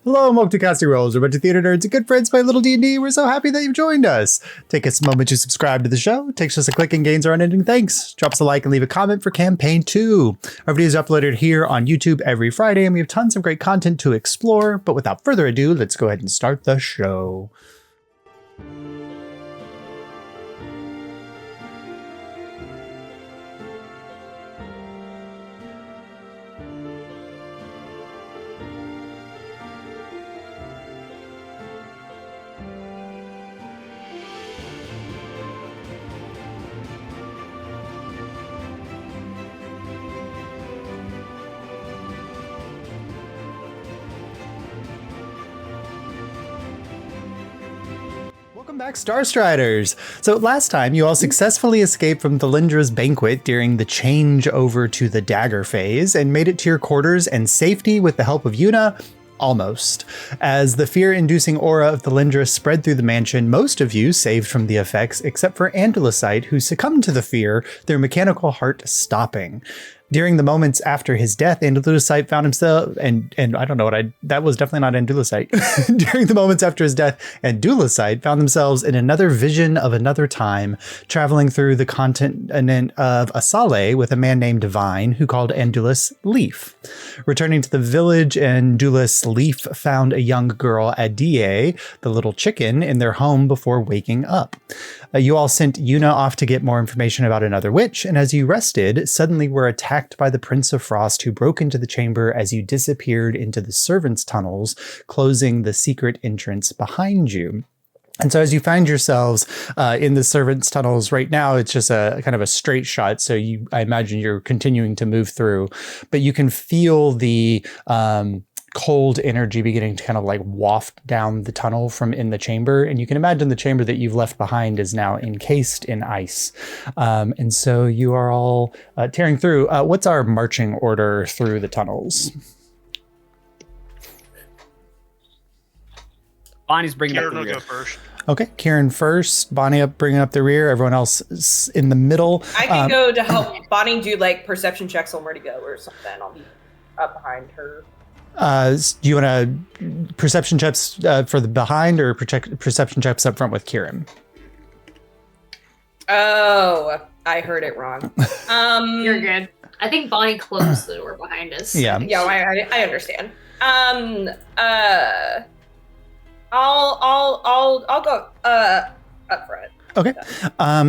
Hello and welcome to Casting Rolls. We're a bunch of theater nerds and good friends playing little D&D. We're so happy that you've joined us. Take us a moment to subscribe to the show. It takes just a click and gains our unending thanks. Drop us a like and leave a comment for Campaign 2. Our videos are uploaded here on YouTube every Friday, and we have tons of great content to explore. But without further ado, let's go ahead and start the show. Welcome back, Starstriders! So last time, you all successfully escaped from Thalindra's banquet during the change over to the dagger phase and made it to your quarters and safety with the help of Yuna. Almost. As the fear-inducing aura of Thalindra spread through the mansion, most of you saved from the effects except for Andalusite, who succumbed to the fear, their mechanical heart stopping. During the moments after his death, Andalusite found himself, and I don't know that was definitely not Andalusite. During the moments after his death, Andalusite found themselves in another vision of another time, traveling through the continent of Asale with a man named Divine, who called Andulus Leaf. Returning to the village, Andulus Leaf found a young girl, Adie, the little chicken, in their home before waking up. You all sent Yuna off to get more information about another witch, and as you rested, suddenly were attacked by the Prince of Frost, who broke into the chamber as you disappeared into the servants' tunnels, closing the secret entrance behind you. And so as you find yourselves in the servants' tunnels right now, it's just a kind of a straight shot. So I imagine you're continuing to move through, but you can feel the cold energy beginning to kind of like waft down the tunnel from in the chamber. And you can imagine the chamber that you've left behind is now encased in ice. And so you are all tearing through. What's our marching order through the tunnels? Bonnie's bringing Kieran up the will rear. go first. Okay, Kieran first, Bonnie up, bringing up the rear, everyone else in the middle. I can go to help Bonnie do like perception checks on where to go or something. I'll be up behind her. Do you want to perception checks for the behind or perception checks up front with Kieran? Oh, I heard it wrong. You're good. I think Bonnie closed the door behind us. Yeah. Yeah, I understand. I'll go up front. Okay.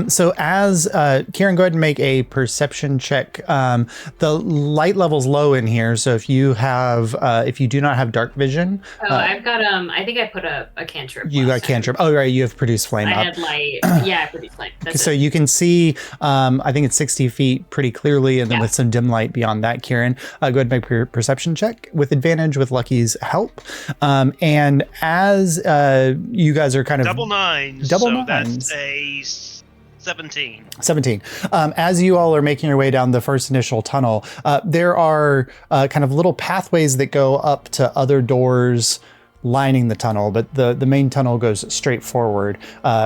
So as Kieran, go ahead and make a perception check. The light level's low in here, so if you do not have dark vision, I've got I think I put a cantrip. You got cantrip. Oh, right, you have produce flame I up. had light. Yeah, I produced flame. That's So it. you can see, I think it's 60 feet pretty clearly, and then with some dim light beyond that, Kieran, go ahead and make your perception check with advantage with Lucky's help. And as you guys are kind of Double nines. Double so nines. That's a 17. 17. As you all are making your way down the first initial tunnel, there are kind of little pathways that go up to other doors lining the tunnel, but the main tunnel goes straight forward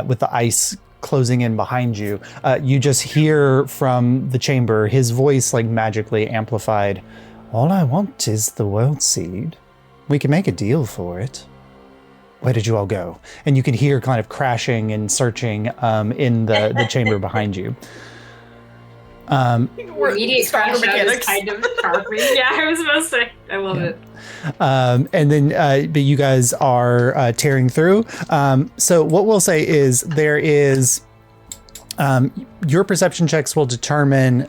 with the ice closing in behind you. You just hear from the chamber, his voice like magically amplified. All I want is the world seed. We can make a deal for it. Where did you all go? And you can hear kind of crashing and searching in the chamber behind you. Immediate crash out is kind of charming. Yeah, I was about to say. I love it. And then, but you guys are tearing through. So what we'll say is there is, your perception checks will determine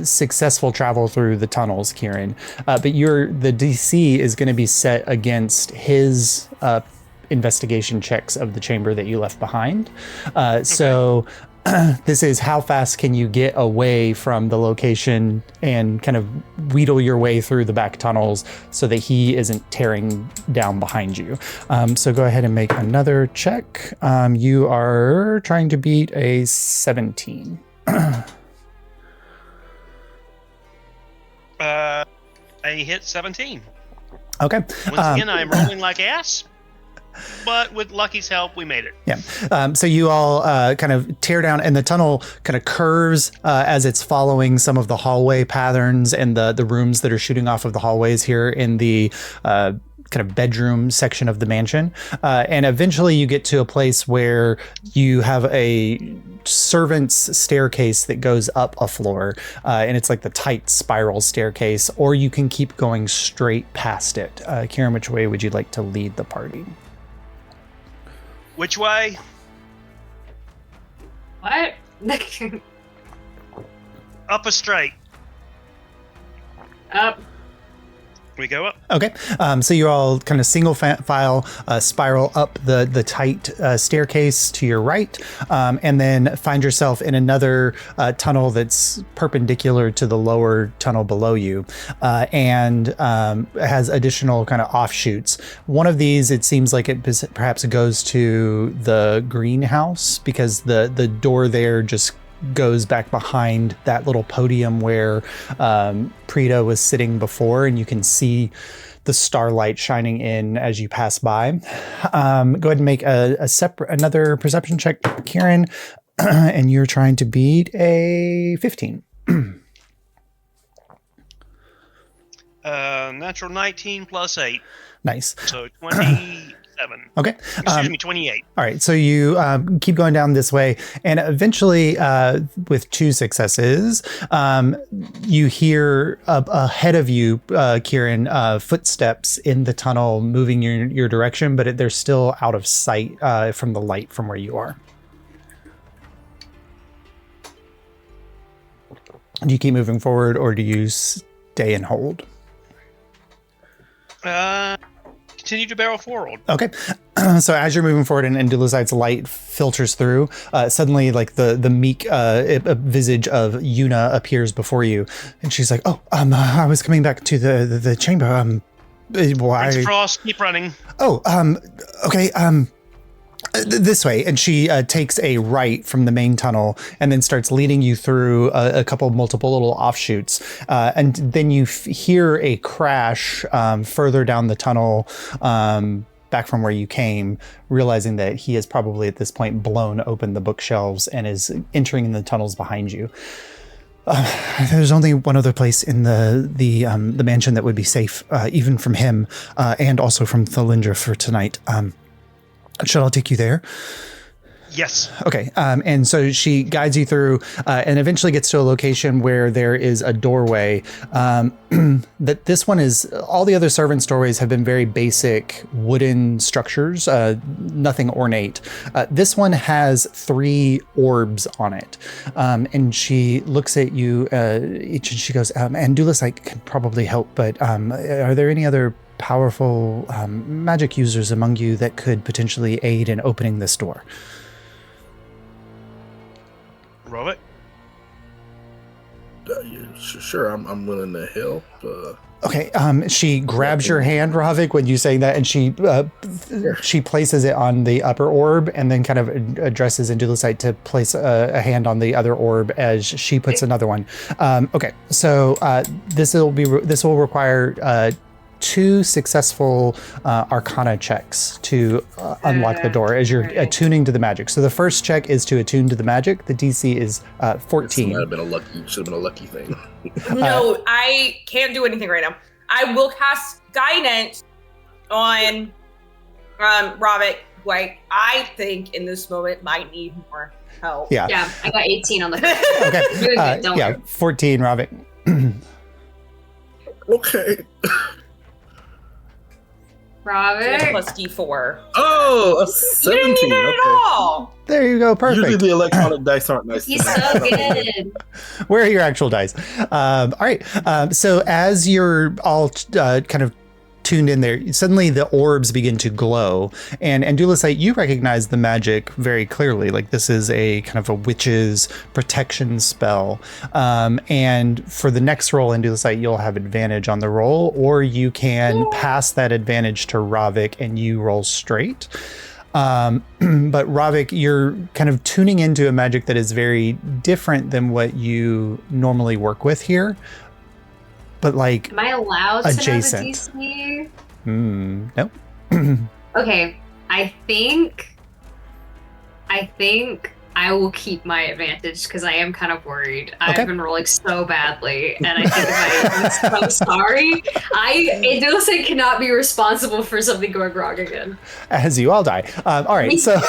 successful travel through the tunnels, Kieran. But the DC is going to be set against his investigation checks of the chamber that you left behind. So this is how fast can you get away from the location and kind of wheedle your way through the back tunnels so that he isn't tearing down behind you. So go ahead and make another check. You are trying to beat a 17. I hit 17. Okay. Once again, I'm rolling like ass. But with Lucky's help, we made it. Yeah. So you all kind of tear down, and the tunnel kind of curves as it's following some of the hallway patterns and the rooms that are shooting off of the hallways here in the kind of bedroom section of the mansion. And eventually you get to a place where you have a servant's staircase that goes up a floor. And it's like the tight spiral staircase, or you can keep going straight past it. Kieran, which way would you like to lead the party? Which way? What? Up a straight. Up. We go up. Okay, so you all kind of single file spiral up the tight staircase to your right, and then find yourself in another tunnel that's perpendicular to the lower tunnel below you, and has additional kind of offshoots. One of these, it seems like it perhaps goes to the greenhouse, because the door there just goes back behind that little podium where Prita was sitting before, and you can see the starlight shining in as you pass by. Go ahead and make another perception check, Kieran, and you're trying to beat a 15. Natural 19 plus 8. Nice. So 27. Okay. Excuse me, 28. All right. So you keep going down this way, and eventually, with 2 successes, you hear ahead of you, Kieran, footsteps in the tunnel moving your direction, but they're still out of sight from the light from where you are. Do you keep moving forward, or do you stay and hold? Continue to barrel forward. Okay. So as you're moving forward and Dulicite's light filters through, suddenly like the meek visage of Yuna appears before you, and she's like, "Oh, I was coming back to the chamber. Why? Prince Frost, keep running." Oh, okay. This way. And she takes a right from the main tunnel and then starts leading you through a couple multiple little offshoots. And then you hear a crash further down the tunnel, back from where you came, realizing that he has probably at this point blown open the bookshelves and is entering the tunnels behind you. There's only one other place in the mansion that would be safe, even from him, and also from Thalindra for tonight. Shall I take you there? Yes. Okay. And so she guides you through and eventually gets to a location where there is a doorway. That this one is, all the other servants' doorways have been very basic wooden structures, nothing ornate. This one has 3 orbs on it. And she looks at you each, and she goes, and Dulicite can probably help, but are there any other powerful magic users among you that could potentially aid in opening this door? Robert? Yeah, sure, I'm willing to help. Okay, she grabs your hand, Ravik, when you say that, and she places it on the upper orb, and then kind of addresses Dulicite to place a hand on the other orb as she puts another one. Okay, so this will require 2 successful Arcana checks to unlock the door as you're attuning to the magic. So the first check is to attune to the magic. The DC is 14. Should have been a lucky thing. No, I can't do anything right now. I will cast guidance on Ravik, who I think in this moment might need more help. Yeah. Yeah, I got 18 on the Okay. Really good, don't worry. 14, Ravik. Okay. Robert. Plus D4. Oh, a You 17. didn't need it at all. There you go. Perfect. Usually the electronic dice aren't nice. He's so good. Where are your actual dice? All right. So as you're all kind of tuned in there, suddenly the orbs begin to glow. And Dulicite, you recognize the magic very clearly. Like, this is a kind of a witch's protection spell. And for the next roll, Dulicite, you'll have advantage on the roll, or you can pass that advantage to Ravik and you roll straight. But Ravik, you're kind of tuning into a magic that is very different than what you normally work with here. But like, am I allowed adjacent. to know the DC? Nope. Okay, I think I will keep my advantage because I am kind of worried. Okay. I've been rolling so badly, and I think I'm so sorry. Indulcent cannot be responsible for something going wrong again. As you all die. All right, so... Me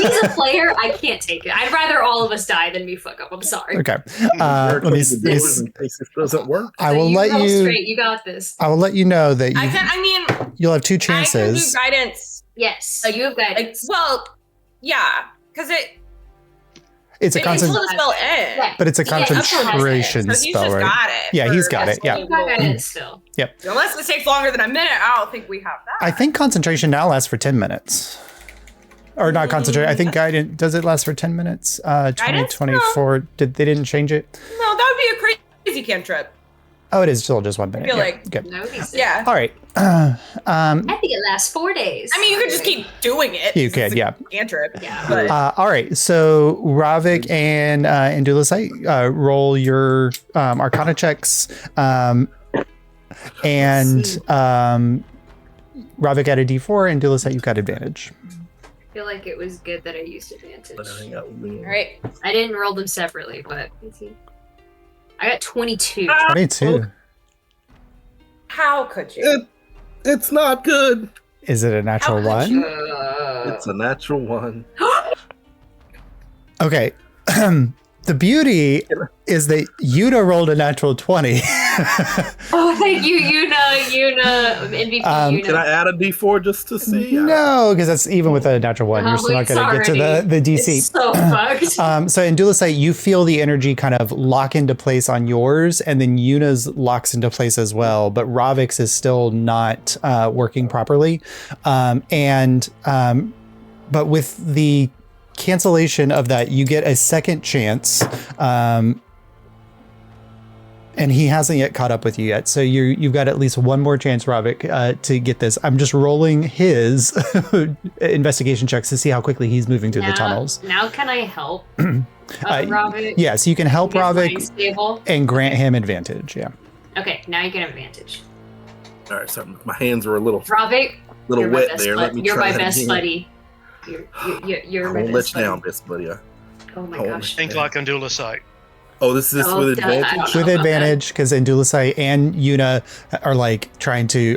as a player, I can't take it. I'd rather all of us die than me fuck up. I'm sorry. Okay. Let Let me... in case this doesn't work. I will let roll you... straight. You got this. I will let you know that you'll have 2 I can chances. do guidance. Yes, you have guidance. Yeah, because It's a until concent- the spell ends. Yeah. but it's a concentration So he's spell, just right? got it. Yeah, he's got it, yeah. You got guidance still. Unless it takes longer than a minute, I don't think we have that. I think concentration now lasts for 10 minutes. Or not concentration. I think guidance, does it last for 10 minutes? 2024, they didn't change it? No, that would be a crazy cantrip. Oh, it is still just 1 minute. feel Yeah, like- good. No, he said. Yeah. All right. I think it lasts 4 days. I mean, you could just keep doing it. You It's could, a yeah. Cantrip. Yeah. But All right, so Ravik and Indulisite, roll your Arcana checks, and Ravik got a D4, and Indulisite, you got advantage. I feel like it was good that I used advantage. all right. I didn't roll them separately, but I got 22. 22. How could you? It's not good. Is it a natural How could one? It's a natural one. Okay. The beauty is that Yuta rolled a natural 20. Oh, thank you, Yuna, MVP Yuna. Can I add a D4 just to see? No, because that's even with a natural one. You're still not going to get to the DC. It's so fucked. So in Indulisite, you feel the energy kind of lock into place on yours, and then Yuna's locks into place as well, but Ravik's is still not working properly. But with the cancellation of that, you get a second chance, and he hasn't yet caught up with you yet. So you've got at least one more chance, Ravik, to get this. I'm just rolling his investigation checks to see how quickly he's moving through the tunnels. Now can I help Ravik? Yeah, so you can help Get Ravik mine stable? and grant him advantage. Yeah. Okay, now you get advantage. All right, so my hands are a little Ravik, you're my wet best there. Let me You're try my that best again. buddy. You're I my won't let best you buddy. down, best buddy. Oh my I won't gosh. Think like Indulisite. Oh, this is Oh, with duh. advantage. With Okay. advantage, because Indulisite and Yuna are like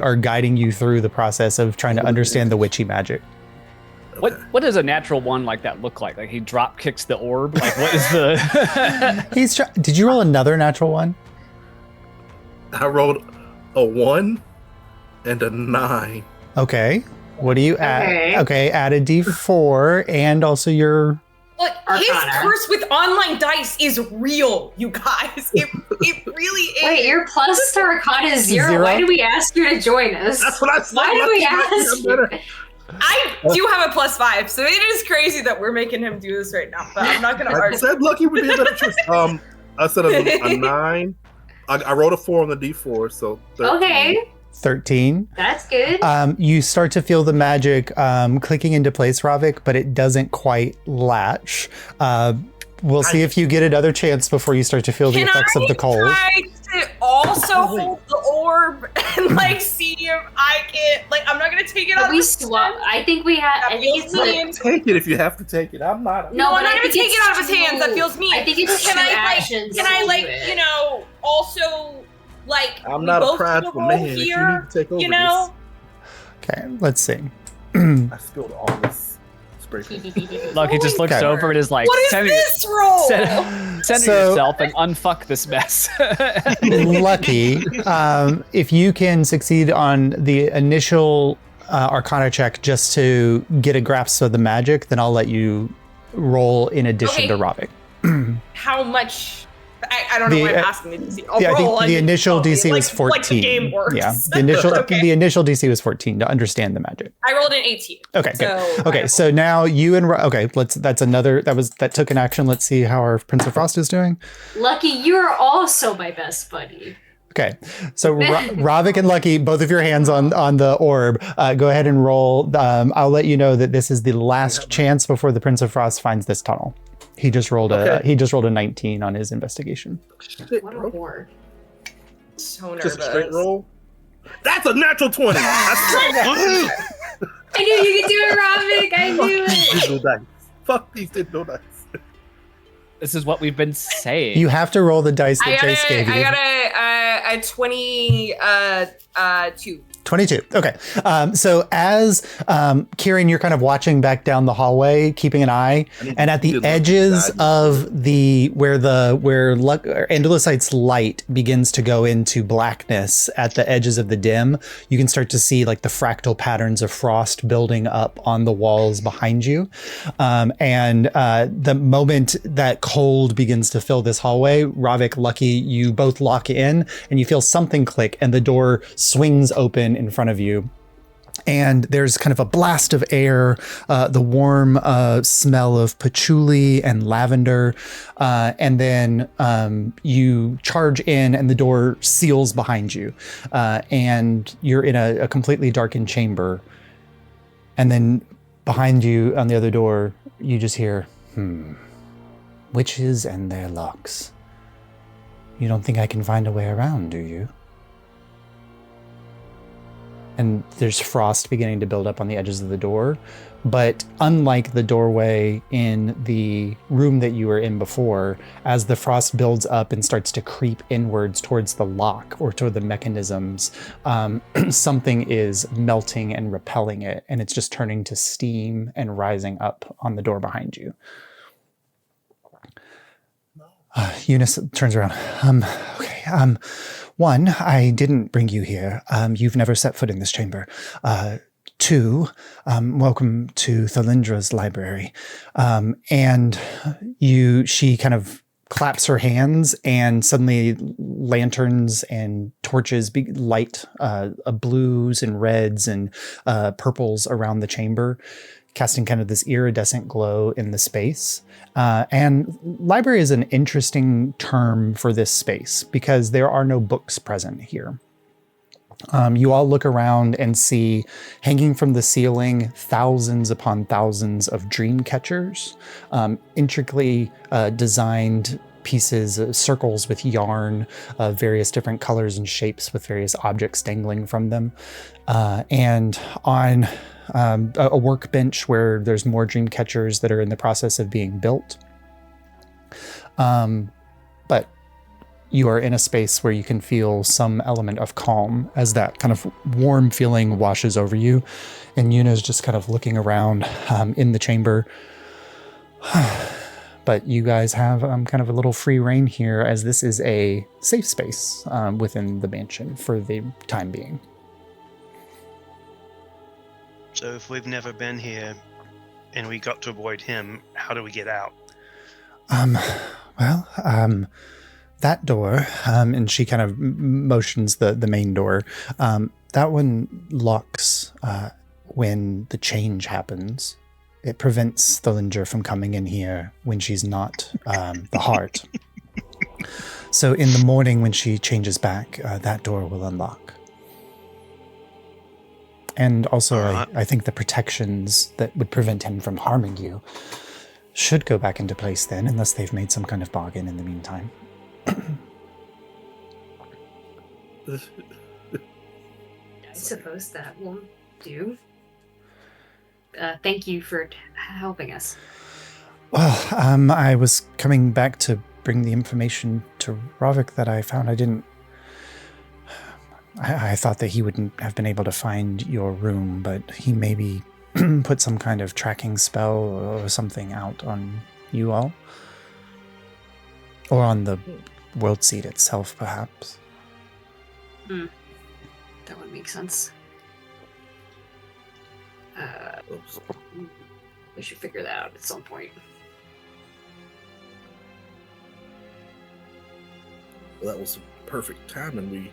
are guiding you through the process of trying to understand the witchy magic. What does a natural one like that look like? Like he drop kicks the orb? Like what is the? Did you roll another natural one? I rolled a 1 and a 9. Okay. What do you add? Okay. Okay, add a D4 and also your. Look, his Arcana. curse with online dice is real, you guys. It really is. Wait, your plus to Arcana is 0. Zero? Why did we ask you to join us? That's what I said. Why did we ask you? I do have a +5, so it is crazy that we're making him do this right now. But I'm not gonna I argue. said Lucky would be a better choice. I said a 9. I rolled a 4 on the D4, so 13. Okay, 13. that's good. You start to feel the magic clicking into place, Ravik, but it doesn't quite latch. We'll see if you get another chance before you start to feel the Can effects of the cold. try to also hold the orb and like see if I can? Like, I'm not gonna take it But out we of his swap. hand. I think we have. That I think feels it's like, mean. Take it if you have to take it. I'm not. No, I'm but not I gonna think take it's it out of his hands. That two- feels mean. I think it's Can two I like? actions. Can I to like? do it. You know, also like. I'm we not a both prideful roll man. If you here, need to take over you know. Okay, let's see. this, I spilled all this spray. Lucky just looks Okay. over and is like, What is center, this roll? center So- yourself and unfuck this mess. Lucky, if you can succeed on the initial Arcana check just to get a grasp of the magic, then I'll let you roll in addition to Okay. Ravik. How much? I don't know The, why I'm asking the DC. I'll Yeah, I roll. think the mean, initial okay, DC was 14. Like the game works. Yeah, the initial Okay. the initial DC was 14 to understand the magic. I rolled an 18. Okay, So, good. Okay, so now you and that took an action. Let's see how our Prince of Frost is doing. Lucky, you're also my best buddy. Okay, so Ravik and Lucky, both of your hands on the orb. Go ahead and roll. I'll let you know that this is the last chance before the Prince of Frost finds this tunnel. He just rolled a 19 on his investigation. Shit, What a bro. whore. So nervous. Just a straight roll. That's a natural 20. I knew you could do it, Ravik. I knew Fuck these it. digital dice. Fuck these digital dice. This is what we've been saying. You have to roll the dice that Jace gave you. I got a 22. 22. Okay. So as Kieran, you're kind of watching back down the hallway, keeping an eye, and at the edges of where Andalusite's light begins to go into blackness at the edges of the dim, you can start to see like the fractal patterns of frost building up on the walls behind you. And the moment that cold begins to fill this hallway, Ravik, Lucky, you both lock in and you feel something click and the door swings open in front of you. And there's kind of a blast of air, the warm smell of patchouli and lavender. And then you charge in and the door seals behind you. And you're in a completely darkened chamber. And then behind you on the other door, you just hear, witches and their locks. You don't think I can find a way around, do you? And there's frost beginning to build up on the edges of the door. But unlike the doorway in the room that you were in before, as the frost builds up and starts to creep inwards towards the lock or toward the mechanisms, something is melting and repelling it, and it's just turning to steam and rising up on the door behind you. Eunice turns around. Okay. One, I didn't bring you here. You've never set foot in this chamber. Two, welcome to Thalindra's library. And she kind of claps her hands and suddenly lanterns and torches light blues and reds and purples around the chamber, casting kind of this iridescent glow in the space. And library is an interesting term for this space because there are no books present here. You all look around and see hanging from the ceiling thousands upon thousands of dream catchers, intricately designed pieces, circles with yarn of various different colors and shapes with various objects dangling from them. And on a workbench where there's more dream catchers that are in the process of being built. But you are in a space where you can feel some element of calm as that kind of warm feeling washes over you. And Yuna's just kind of looking around in the chamber. But you guys have kind of a little free reign here as this is a safe space within the mansion for the time being. So if we've never been here and we got to avoid him, how do we get out? That door, and she kind of motions the main door, that one locks when the change happens. It prevents Thalindra from coming in here when she's not the heart. So in the morning when she changes back, that door will unlock. And also, I think the protections that would prevent him from harming you should go back into place then, unless they've made some kind of bargain in the meantime. I suppose that will do. Thank you for helping us. Well, I was coming back to bring the information to Ravik that I found. I thought that he wouldn't have been able to find your room, but he maybe put some kind of tracking spell or something out on you all. Or on the world seed itself, perhaps. That would make sense. We should figure that out at some point. Well, that was perfect timing. We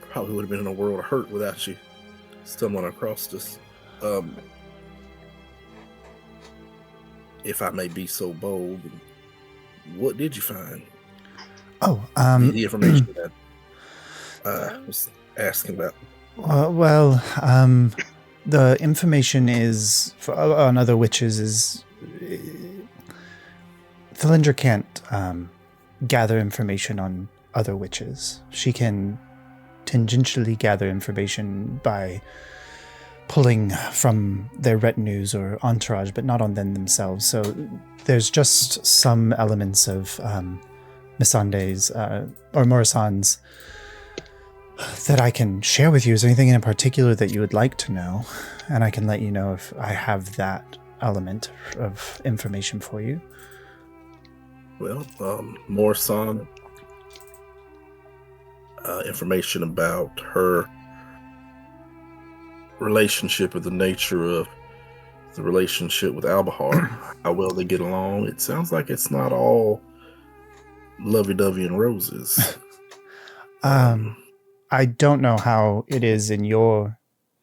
probably would have been in a world of hurt without you stumbling across us. If I may be so bold, what did you find? The information that I was asking about. The information is on other witches is Thalindra can't gather information on other witches. She can tangentially gather information by pulling from their retinues or entourage, but not on them themselves. So there's just some elements of Misande's or Morisan's that I can share with you. Is there anything in particular that you would like to know? And I can let you know if I have that element of information for you. Well, Morisan, information about her relationship with the nature of the relationship with Albahar, how well they get along. It sounds like it's not all lovey-dovey and roses. I don't know how it is in your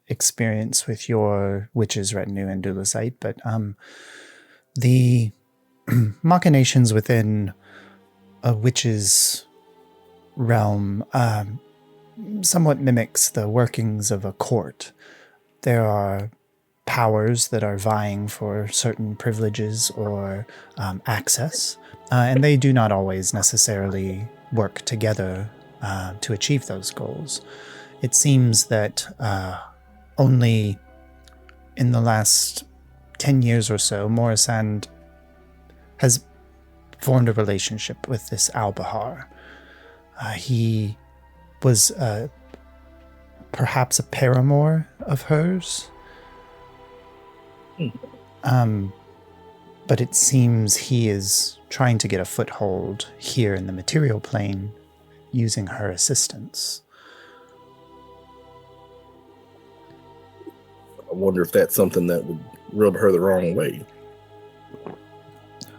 experience with your witch's retinue and Dulasite, but the machinations within a witch's realm somewhat mimics the workings of a court. There are powers that are vying for certain privileges or access, and they do not always necessarily work together to achieve those goals. It seems that only in the last 10 years or so, Morisan has formed a relationship with this Albahar. He was perhaps a paramour of hers. But it seems he is trying to get a foothold here in the material plane using her assistance. I wonder if that's something that would rub her the wrong way.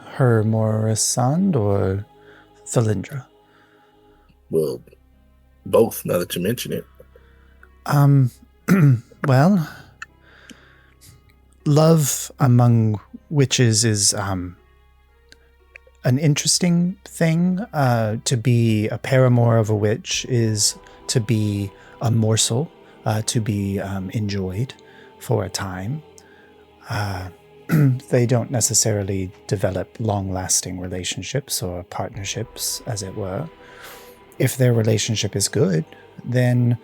Her Morisan or Thalindra? Well, both, now that you mention it. Well, love among witches is an interesting thing. To be a paramour of a witch is to be a morsel, to be enjoyed for a time. They don't necessarily develop long-lasting relationships or partnerships, as it were. If their relationship is good, then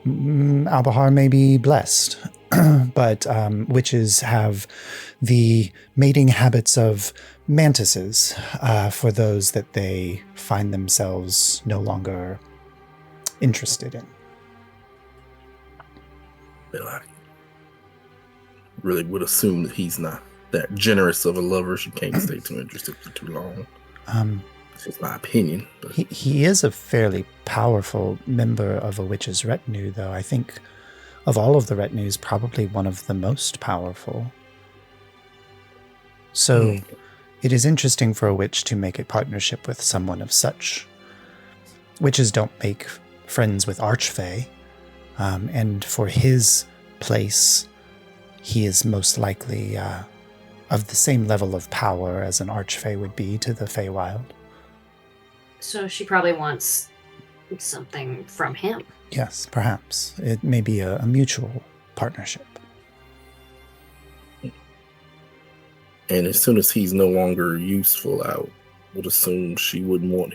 Albahar may be blessed. But witches have the mating habits of mantises for those that they find themselves no longer interested in. Well, I really would assume that he's not that generous of a lover. She can't stay too interested for too long. It's just my opinion. But He is a fairly powerful member of a witch's retinue, though. I think of all of the retinues, probably one of the most powerful. So it is interesting for a witch to make a partnership with someone of such. Witches don't make friends with archfey, and for his place, he is most likely of the same level of power as an archfey would be to the Feywild. So she probably wants something from him. Yes, perhaps. It may be a mutual partnership. and as soon as he's no longer useful, I would assume she wouldn't want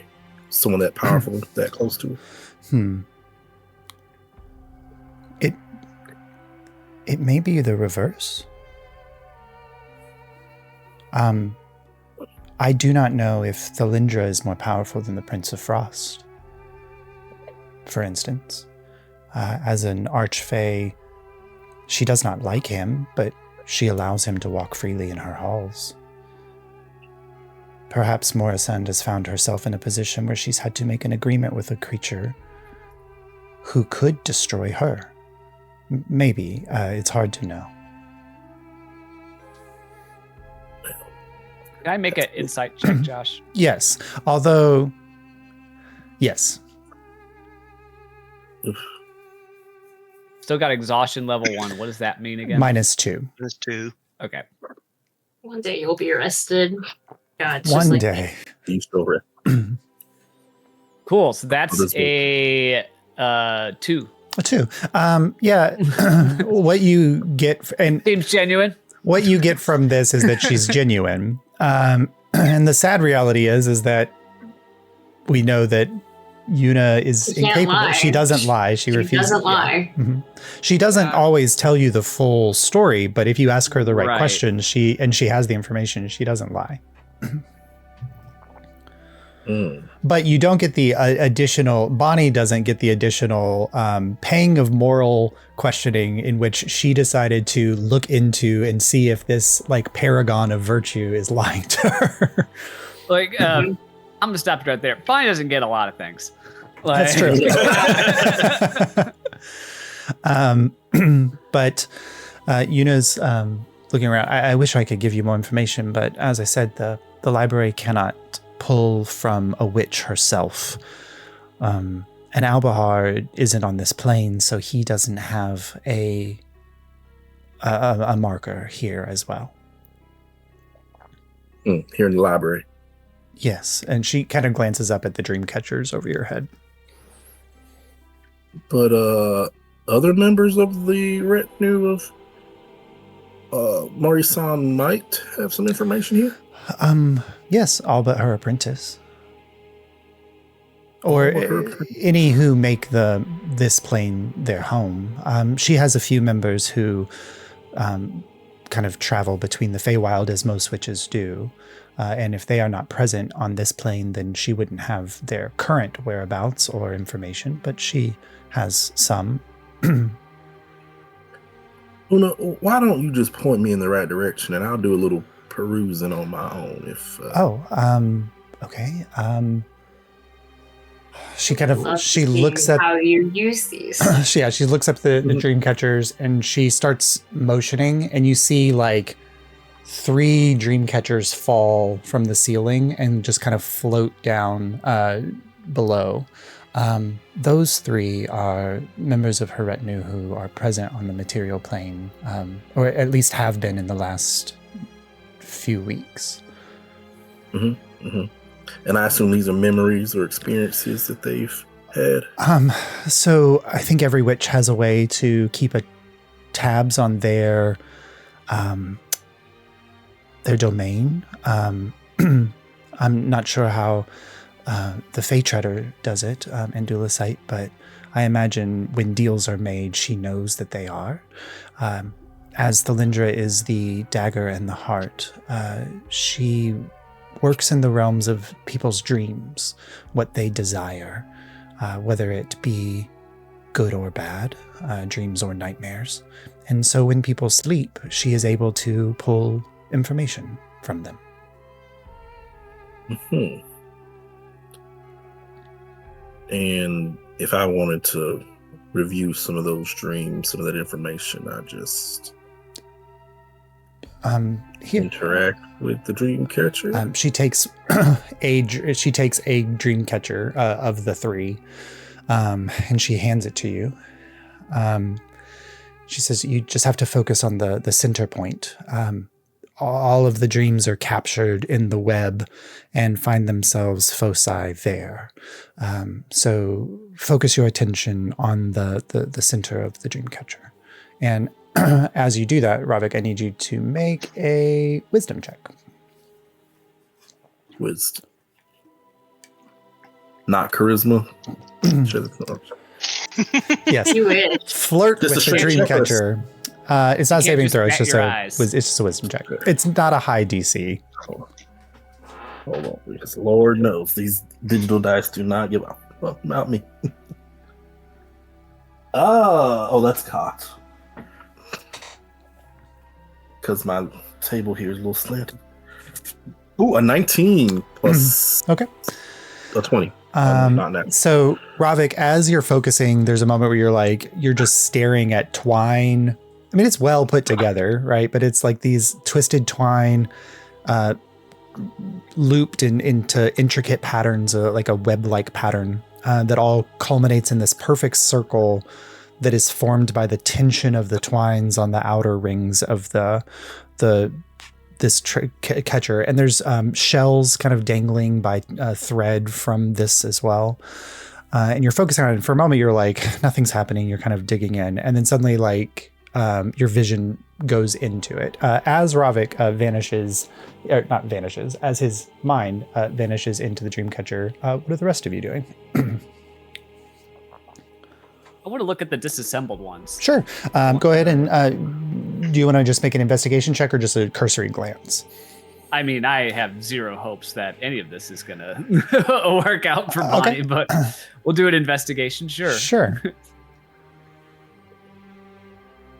someone that powerful that close to her. It may be the reverse. I do not know if Thalindra is more powerful than the Prince of Frost. For instance, as an archfey, she does not like him, but she allows him to walk freely in her halls. Perhaps Morrisand has found herself in a position where she's had to make an agreement with a creature who could destroy her. Maybe. It's hard to know. Can I make an insight check, Josh? Yes. Although, yes. Still got exhaustion level 1. What does that mean again? -2. There's 2. Okay. One day you'll be arrested. God, it's One just like, day. You still read. Cool. So that's a 2. A 2. Yeah. What you get, and Seems genuine. what you get from this is that she's genuine. And the sad reality is that we know that Yuna is incapable. Lie. She doesn't lie. She refuses. Doesn't lie. Mm-hmm. She doesn't always tell you the full story, but if you ask her the right questions, she has the information. She doesn't lie. But you don't get the additional. Bonnie doesn't get the additional pang of moral questioning in which she decided to look into and see if this like paragon of virtue is lying to her. Like, I'm gonna stop you right there. Bonnie doesn't get a lot of things. Like, That's true. But Yuna's looking around. I wish I could give you more information, but as I said, the library cannot pull from a witch herself. And Albahar isn't on this plane, so he doesn't have a marker here as well. Here in the library. Yes, and she kind of glances up at the dream catchers over your head. But other members of the retinue of Mori-san might have some information here? Yes, all but her apprentice. Or any who make this plane their home. She has a few members who kind of travel between the Feywild as most witches do. And if they are not present on this plane, then she wouldn't have their current whereabouts or information, but she has some. Una, why don't you just point me in the right direction and I'll do a little perusing on my own if okay. She kind of looks at how you use these. she looks up the dream catchers and she starts motioning, and you see like 3 dream catchers fall from the ceiling and just kind of float down below. Those 3 are members of her retinue who are present on the material plane, or at least have been in the last few weeks. And I assume these are memories or experiences that they've had. So I think every witch has a way to keep tabs on their domain. I'm not sure how the Fey Treader does it in Dualisite, but I imagine when deals are made, she knows that they are. As Thalindra is the dagger and the heart, she works in the realms of people's dreams, what they desire, whether it be good or bad, dreams or nightmares. And so when people sleep, she is able to pull information from them. And if I wanted to review some of those dreams, some of that information, I just interact with the dream catcher. She takes a dream catcher of the 3, and she hands it to you. She says, "You just have to focus on the center point. All of the dreams are captured in the web and find themselves foci there. So focus your attention on the center of the dream catcher." And as you do that, Ravik, I need you to make a wisdom check. Wisdom. Not charisma. Yes. You wish. Flirt with the dream catcher. It's not a saving throw. It's just a wisdom check. It's not a high DC. Hold on, because Lord knows these digital dice do not give up. Well, not me. Oh, that's cocked. Because my table here is a little slanted. Ooh, a 19 plus okay. A 20. Not that. So, Ravik, as you're focusing, there's a moment where you're just staring at twine. I mean, it's well put together, right? But it's like these twisted twine looped into intricate patterns, like a web-like pattern that all culminates in this perfect circle that is formed by the tension of the twines on the outer rings of this catcher. And there's shells kind of dangling by thread from this as well. And you're focusing on it. And for a moment, you're like, nothing's happening. You're kind of digging in. And then suddenly, like, your vision goes into it. As Ravik as his mind vanishes into the dream catcher, what are the rest of you doing? I want to look at the disassembled ones. Sure. Go ahead and do you want to just make an investigation check or just a cursory glance? I mean, I have zero hopes that any of this is going to work out for Bonnie, but we'll do an investigation, sure. Sure.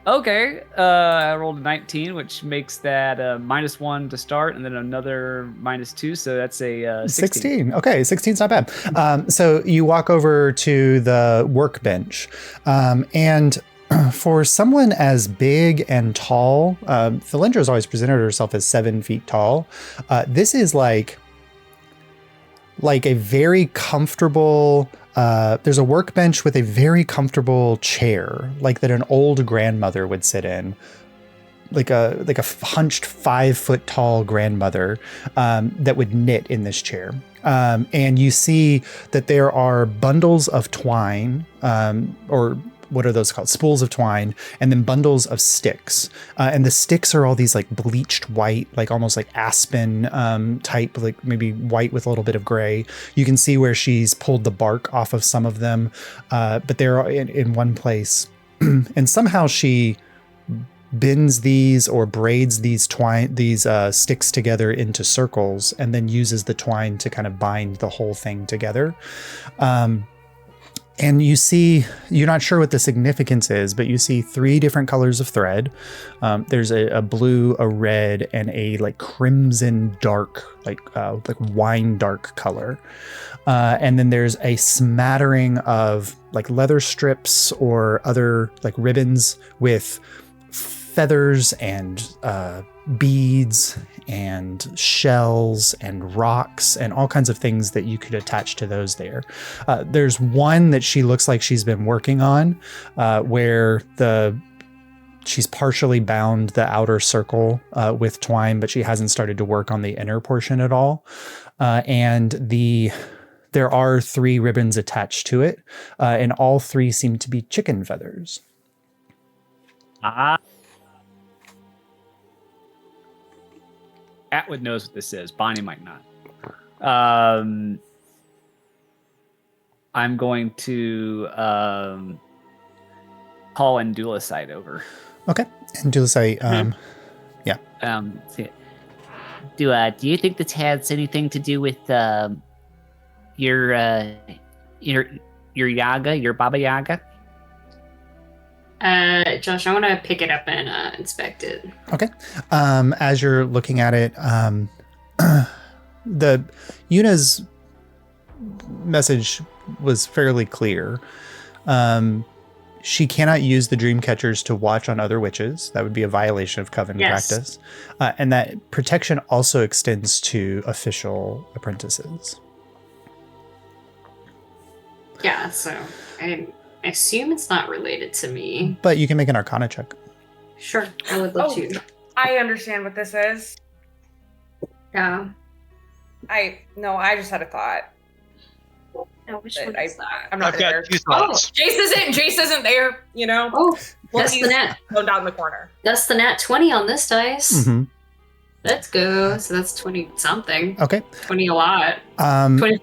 Okay, I rolled a 19, which makes that -1 to start, and then another -2, so that's a 16. Okay, 16's not bad. So you walk over to the workbench, and for someone as big and tall, Thalindra's always presented herself as 7 feet tall. This is like a very comfortable. There's a workbench with a very comfortable chair, like that an old grandmother would sit in, like a hunched 5 foot tall grandmother that would knit in this chair. And you see that there are bundles of twine, or what are those called? Spools of twine, and then bundles of sticks. And the sticks are all these like bleached white, like almost like aspen type, like maybe white with a little bit of gray. You can see where she's pulled the bark off of some of them, but they're in one place. And somehow she bends these or braids these sticks together into circles and then uses the twine to kind of bind the whole thing together. And you see, you're not sure what the significance is, but you see 3 different colors of thread. There's a blue, a red, and a like crimson dark, like wine dark color. And then there's a smattering of like leather strips or other like ribbons with feathers and beads and shells and rocks and all kinds of things that you could attach to those there. There's one that she looks like she's been working on where she's partially bound the outer circle with twine, but she hasn't started to work on the inner portion at all. And there are 3 ribbons attached to it, and all 3 seem to be chicken feathers. Atwood knows what this is. Bonnie might not. I'm going to call Endulicite over. Okay. Endulicite, yeah. Do you think this has anything to do with your Yaga, your Baba Yaga? Josh, I want to pick it up and inspect it. Okay. As you're looking at it, Yuna's message was fairly clear. She cannot use the dream catchers to watch on other witches. That would be a violation of coven practice. And that protection also extends to official apprentices. Yeah, so I assume it's not related to me. But you can make an Arcana check. Sure, I would love to. I understand what this is. Yeah. I just had a thought. No, which one is that? I'm not I've there. got 2 thoughts. Jace isn't there, you know? Oh, that's the nat. Go down the corner. That's the nat 20 on this dice. Mm-hmm. Let's go. So that's 20 something. Okay. 20 a lot. 20.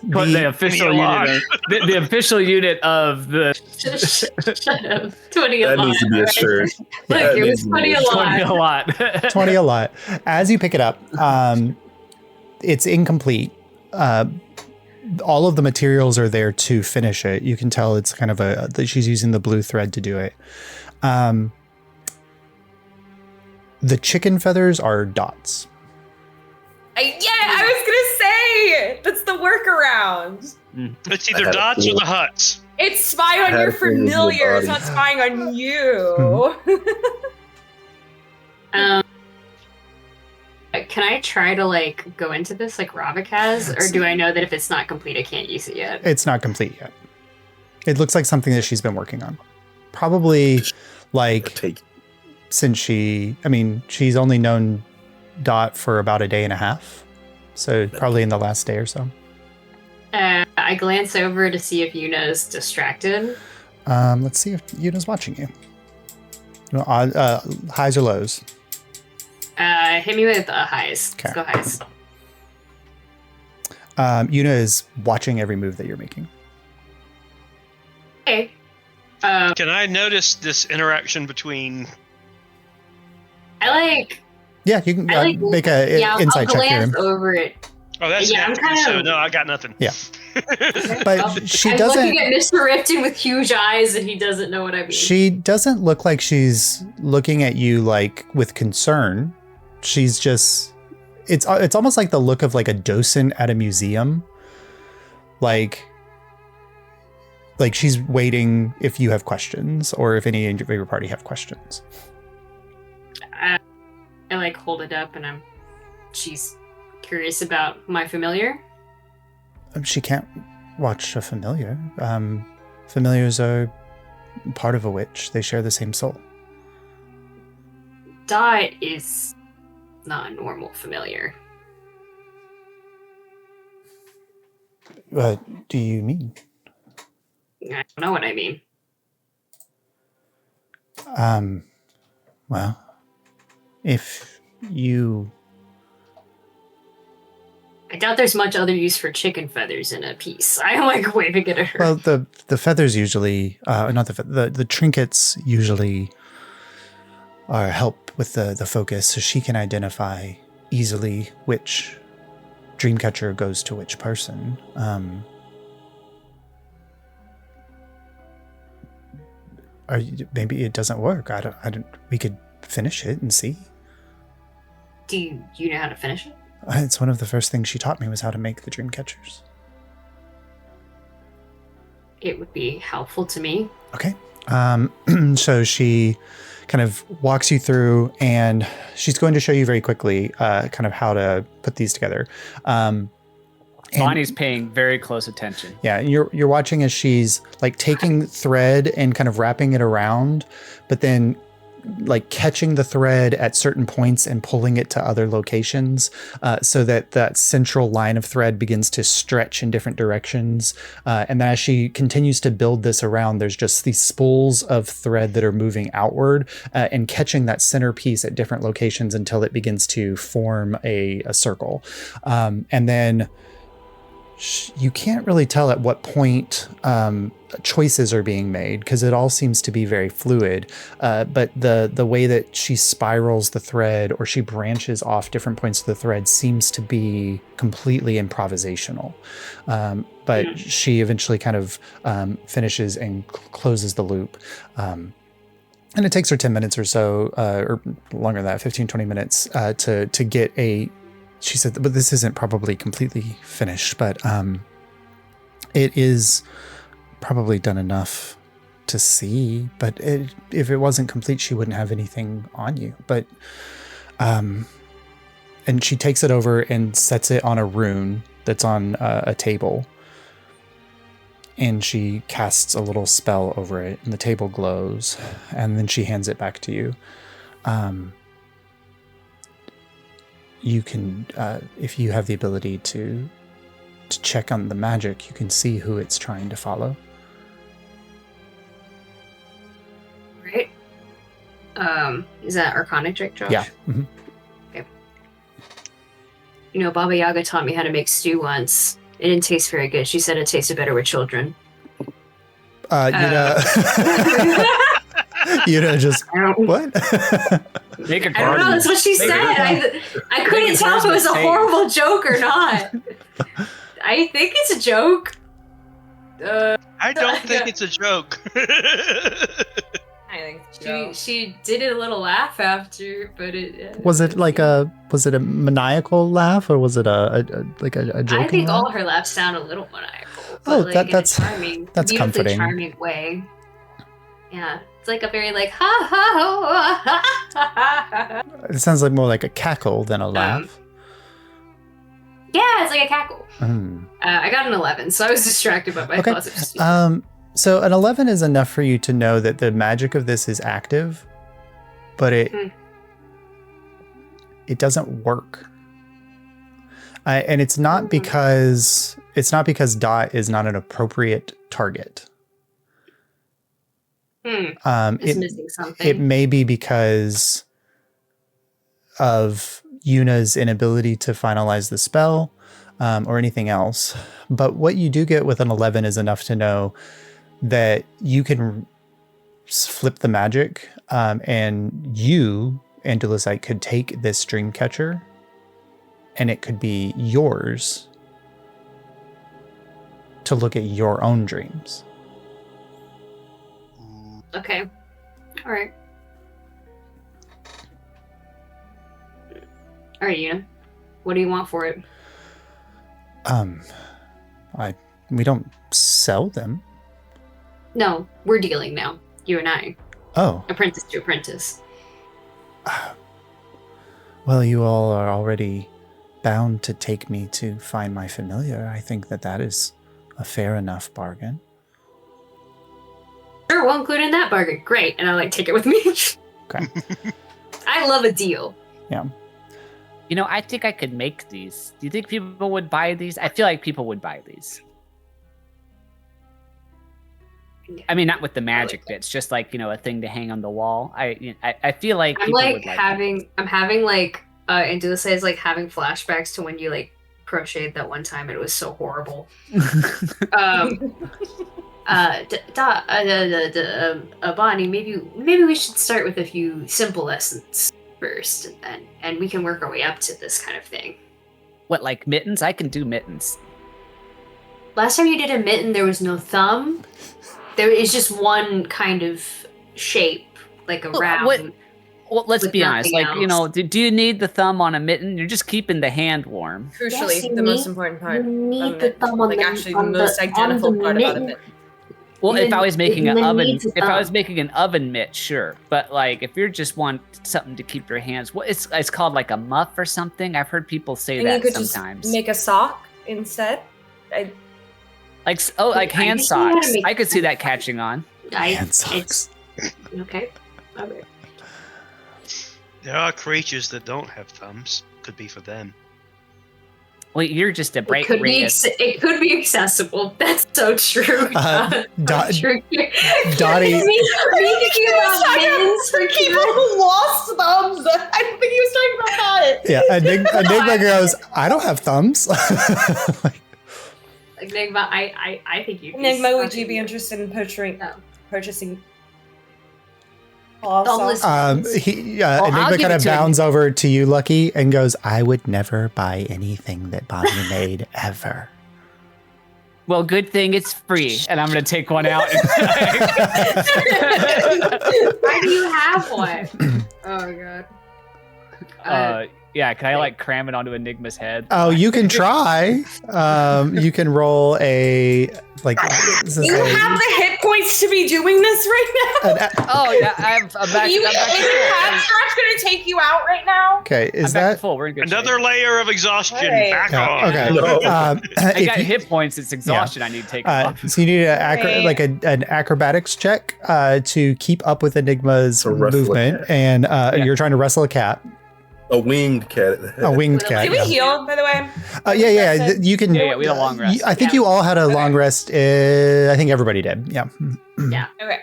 The official unit. The official unit of the. Shut up. 20 a That lot. needs to be a shirt. Look, it was 20 a lot. 20 a lot. 20 a lot. As you pick it up, it's incomplete. All of the materials are there to finish it. You can tell it's kind of that she's using the blue thread to do it. The chicken feathers are dots. I was gonna say that's the workaround. It's either dots or the huts. It's spying on your familiar. It's not spying on you. Can I try to go into this like Ravik has, or do I know that if it's not complete, I can't use it yet? It's not complete yet. It looks like something that she's been working on. Probably since she's only known Dot for about a day and a half. So probably in the last day or so. I glance over to see if Yuna's distracted. Let's see if Yuna's watching you. Highs or lows? Hit me with highs. Okay. Let's go highs. Yuna is watching every move that you're making. Okay. Can I notice this interaction between? Yeah, you can make an insight I'll check here. glance over it. Oh, that's Yeah, I'm kind of. so no, I got nothing. Yeah. But she I'm doesn't. looking at Mr. Rifton with huge eyes, and he doesn't know what I mean. She doesn't look like she's looking at you like with concern. She's just. It's almost like the look of like a docent at a museum. Like she's waiting if you have questions or if any of your party have questions. I like hold it up, and she's curious about my familiar. She can't watch a familiar. Familiars are part of a witch. They share the same soul. Dot is not a normal familiar. What do you mean? I don't know what I mean. Well, if you... I doubt there's much other use for chicken feathers in a piece. I'm like waving it at her. Well, the feathers usually, not the trinkets usually are help with the focus, so she can identify easily which dreamcatcher goes to which person. Maybe it doesn't work. I don't. We could finish it and see. Do you know how to finish it? It's one of the first things she taught me was how to make the dream catchers. It would be helpful to me. Okay. So she kind of walks you through, and she's going to show you very quickly kind of how to put these together. Bonnie's paying very close attention. Yeah, you're watching as she's like taking thread and kind of wrapping it around, but then like catching the thread at certain points and pulling it to other locations so that central line of thread begins to stretch in different directions. And then as she continues to build this around, there's just these spools of thread that are moving outward and catching that centerpiece at different locations until it begins to form a circle. And then you can't really tell at what point choices are being made because it all seems to be very fluid. But the way that she spirals the thread or she branches off different points of the thread seems to be completely improvisational. But she eventually kind of finishes and closes the loop. And it takes her 10 minutes or so, or longer than that, 15, 20 minutes to get a... She said, but this isn't probably completely finished, but it is probably done enough to see. But if it wasn't complete, she wouldn't have anything on you. But, and she takes it over and sets it on a rune that's on a table. And she casts a little spell over it, and the table glows. And then she hands it back to you. You can, if you have the ability to check on the magic, you can see who it's trying to follow. Right. Is that Arcana trick, Josh? Yeah. Mm-hmm. Okay. You know, Baba Yaga taught me how to make stew once. It didn't taste very good. She said it tasted better with children. Just what? Make a I don't know. That's what she said. I couldn't tell if it was a horrible joke or not. I think it's a joke. I don't think it's a joke. I think it's a joke. She did a little laugh after, but it was it a maniacal laugh or was it a joking I think laugh? all her laughs sound a little maniacal. Oh, But that's charming, that's comforting. Charming way. Yeah, it's like a very like ha ha ha ha ha. It sounds like more like a cackle than a laugh. Yeah, it's like a cackle. I got an 11, so I was distracted by my thoughts of stupid. So an 11 is enough for you to know that the magic of this is active, but it doesn't work. And it's not because Dot is not an appropriate target. It's missing something. It may be because of Yuna's inability to finalize the spell or anything else. But what you do get with an 11 is enough to know that you can flip the magic, and you, Andalusite, could take this dream catcher, and it could be yours to look at your own dreams. Okay. All right. All right, Una. What do you want for it? We don't sell them. No, we're dealing now. You and I. Oh. Apprentice to apprentice. Well, you all are already bound to take me to find my familiar. I think that is a fair enough bargain. Sure, we'll include in that bargain. Great. And I take it with me. Okay. I love a deal. Yeah. You know, I think I could make these. Do you think people would buy these? I feel like people would buy these. I mean, not with the magic bits, just like, a thing to hang on the wall. I feel like I'm people would having and do say is having flashbacks to when you crocheted that one time and it was so horrible. Bonnie, maybe we should start with a few simple lessons first, and we can work our way up to this kind of thing. What, like mittens? I can do mittens. Last time you did a mitten, there was no thumb. There is just one kind of shape, like a round. Well, let's be honest. else. Do you need the thumb on a mitten? You're just keeping the hand warm. Crucially, Yes, the most important part. You need the thumb on the actually the most identical part about it. Well, if I was making an oven, needs a if I was thumb. making an oven mitt, sure. But if you just want something to keep your hands, it's called like a muff or something. I've heard people say And that you could sometimes. just make a sock instead. Like hand just know how to socks. make- I could see that catching on. Hand socks. Okay. Okay. There are creatures that don't have thumbs. Could be for them. Well, you're just a It break. could be accessible. That's so true. Dottie- Me thinking about mittens for people who lost thumbs. I don't think he was talking about that. Yeah, Enigma goes, I don't have thumbs. Enigma, I think you. Enigma, would you be interested in purchasing Thumbless I'll Enigma give kind it of to bounds over to you, Lucky, and goes, I would never buy anything that Bonnie made, ever. Well, good thing it's free, and I'm gonna take one out. Why do you have one? Oh god. Yeah, can I cram it onto Enigma's head? Oh, you can try. You can roll a You have the hit points to be doing this right now. Oh yeah, I'm back. You I'm back to your full. abstract's gonna take you out right now. Okay, I'm is back to that full? We're in good Another shape. layer of exhaustion. Alright. Back Yeah, on. okay. No. I if got you- hit points. It's exhaustion. I need to take off. so you need an acrobatics check to keep up with Enigma's To wrestle a movement, cat. and you're trying to wrestle a cat, A winged cat. a winged cat. Did we Yeah. heal, by the way? Yeah. You can. Yeah, we had a long rest. I think Yeah. you all had a Okay. long rest. I think everybody did. Yeah. Yeah. Okay.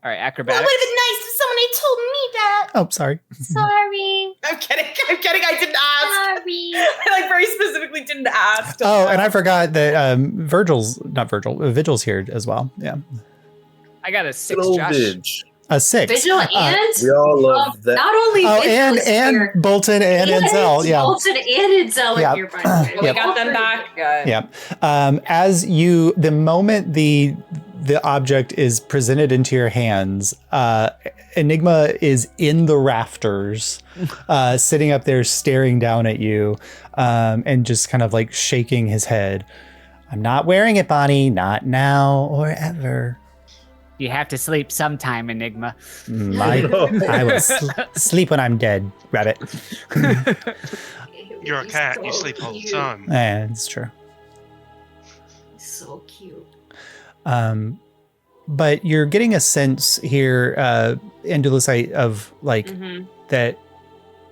All right, Well, it acrobatics. would have been nice if somebody told me that. Oh, sorry. Sorry. I'm kidding. I didn't ask. Sorry. I very specifically didn't ask. Oh, and I forgot that Vigil's here as well. Yeah. I got a 6, Little Josh. Vidge. A 6. Vigil and We all love that. not only Oh, Vigil and is here, Bolton and Enzel. Yeah. Bolton and Enzel Yeah. are here, by the way. We got them back. Good. Yeah. The moment the object is presented into your hands, Enigma is in the rafters, sitting up there staring down at you, and just kind of shaking his head. I'm not wearing it, Bonnie. Not now or ever. You have to sleep sometime, Enigma. I will sleep when I'm dead, rabbit. You're a He's cat. so You sleep all the cute. time. Yeah, it's true. So cute. But you're getting a sense here, Andalusite, of Mhm. that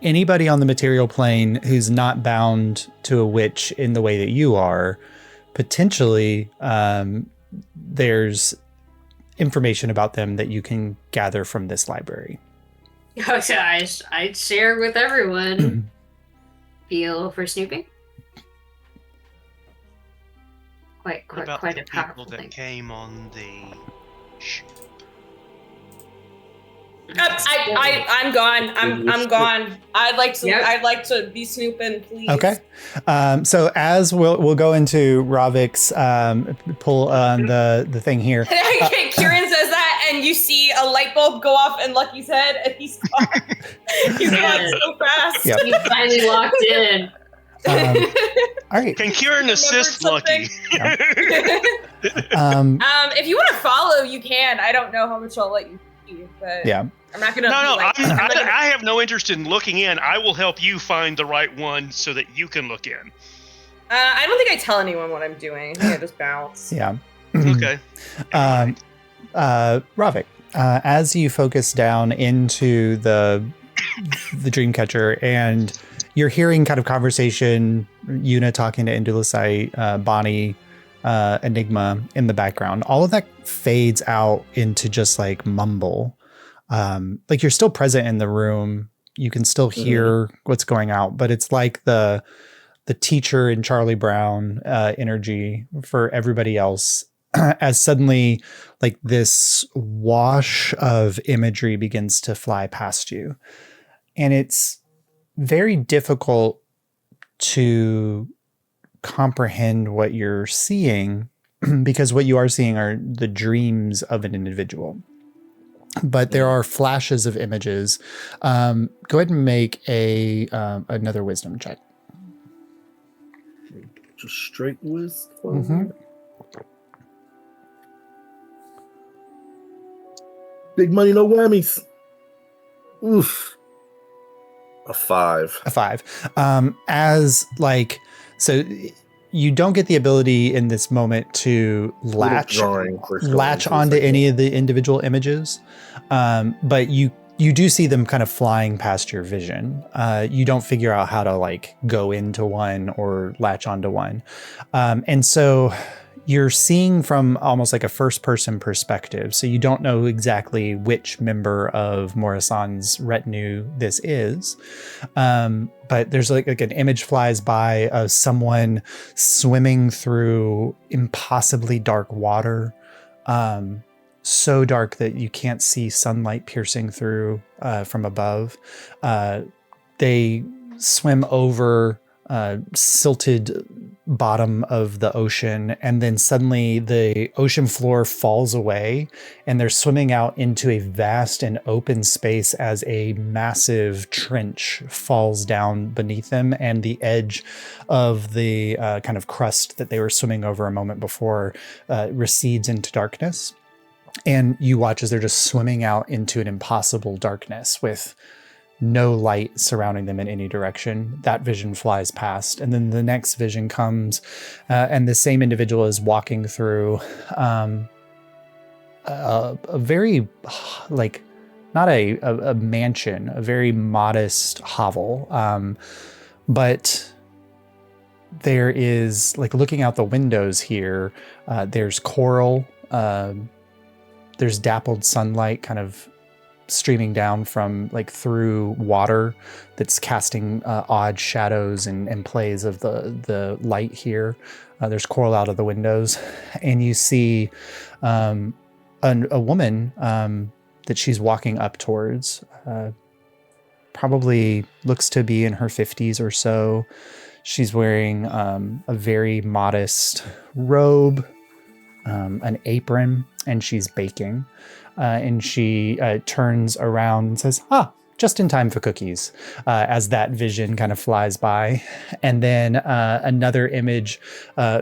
anybody on the material plane who's not bound to a witch in the way that you are, potentially there's information about them that you can gather from this library. I'd share with everyone. Feel for snooping? quite What about a the powerful people that thing. came on the ship? I'm gone. I'm gone. I'd like to be snooping, please. Okay. So as we'll go into Ravik's pull on the thing here. Kieran says that, and you see a light bulb go off in Lucky's head, and he's gone. He's gone so fast. Yep. You finally walked in. All right. Can Kieran assist Lucky? Yeah. If you want to follow, you can. I don't know how much I'll let you see, but yeah. I'm not gonna. I have no interest in looking in. I will help you find the right one so that you can look in. I don't think I tell anyone what I'm doing. I think I just bounce. Yeah. Okay. Ravik, as you focus down into the Dreamcatcher, and you're hearing kind of conversation, Yuna talking to Indulusite, Bonnie, Enigma in the background. All of that fades out into just like mumble. Like you're still present in the room. You can still hear what's going out, but it's like the teacher in Charlie Brown energy for everybody else. As suddenly like this wash of imagery begins to fly past you. And it's very difficult to comprehend what you're seeing because what you are seeing are the dreams of an individual. But there are flashes of images. Go ahead and make another wisdom check. Just straight wisdom. Mm-hmm. Big money, no whammies. Oof. A 5. A 5. As like, so you don't get the ability in this moment to latch onto any of the individual images, but you do see them kind of flying past your vision. You don't figure out how to like go into one or latch onto one, and so you're seeing from almost like a first-person perspective. So you don't know exactly which member of Morisan's retinue this is. But there's like an image flies by of someone swimming through impossibly dark water. So dark that you can't see sunlight piercing through from above. They swim over silted bottom of the ocean, and then suddenly the ocean floor falls away and they're swimming out into a vast and open space as a massive trench falls down beneath them, and the edge of the kind of crust that they were swimming over a moment before recedes into darkness, and you watch as they're just swimming out into an impossible darkness with no light surrounding them in any direction. That vision flies past, and then the next vision comes, and the same individual is walking through a very, like, not a mansion, a very modest hovel, but there is, like, looking out the windows here, there's coral, there's dappled sunlight kind of streaming down from like through water that's casting odd shadows and plays of the light here. There's coral out of the windows, and you see a woman that she's walking up towards. Probably looks to be in her 50s or so. She's wearing a very modest robe, an apron, and she's baking. And she turns around and says, just in time for cookies, as that vision kind of flies by. And then another image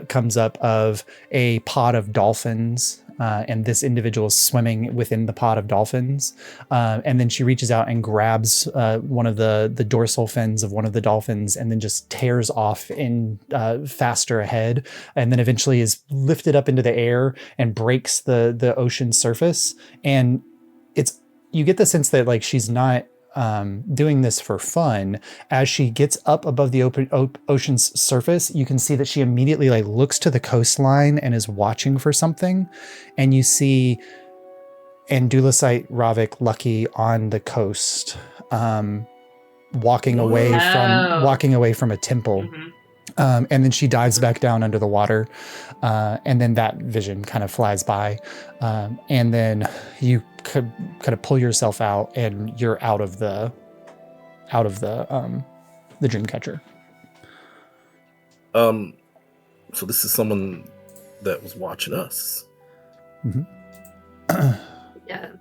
comes up of a pod of dolphins, and this individual is swimming within the pod of dolphins. And then she reaches out and grabs one of the dorsal fins of one of the dolphins, and then just tears off in faster ahead, and then eventually is lifted up into the air and breaks the ocean surface. And you get the sense that like she's not doing this for fun. As she gets up above the ocean's surface, you can see that she immediately like looks to the coastline and is watching for something. And you see Indulusite, Ravik, Lucky on the coast, walking away from a temple. And then she dives back down under the water. And then that vision kind of flies by. And then you could kind of pull yourself out and you're out of the dream catcher. So this is someone that was watching us. Mm-hmm. Yeah.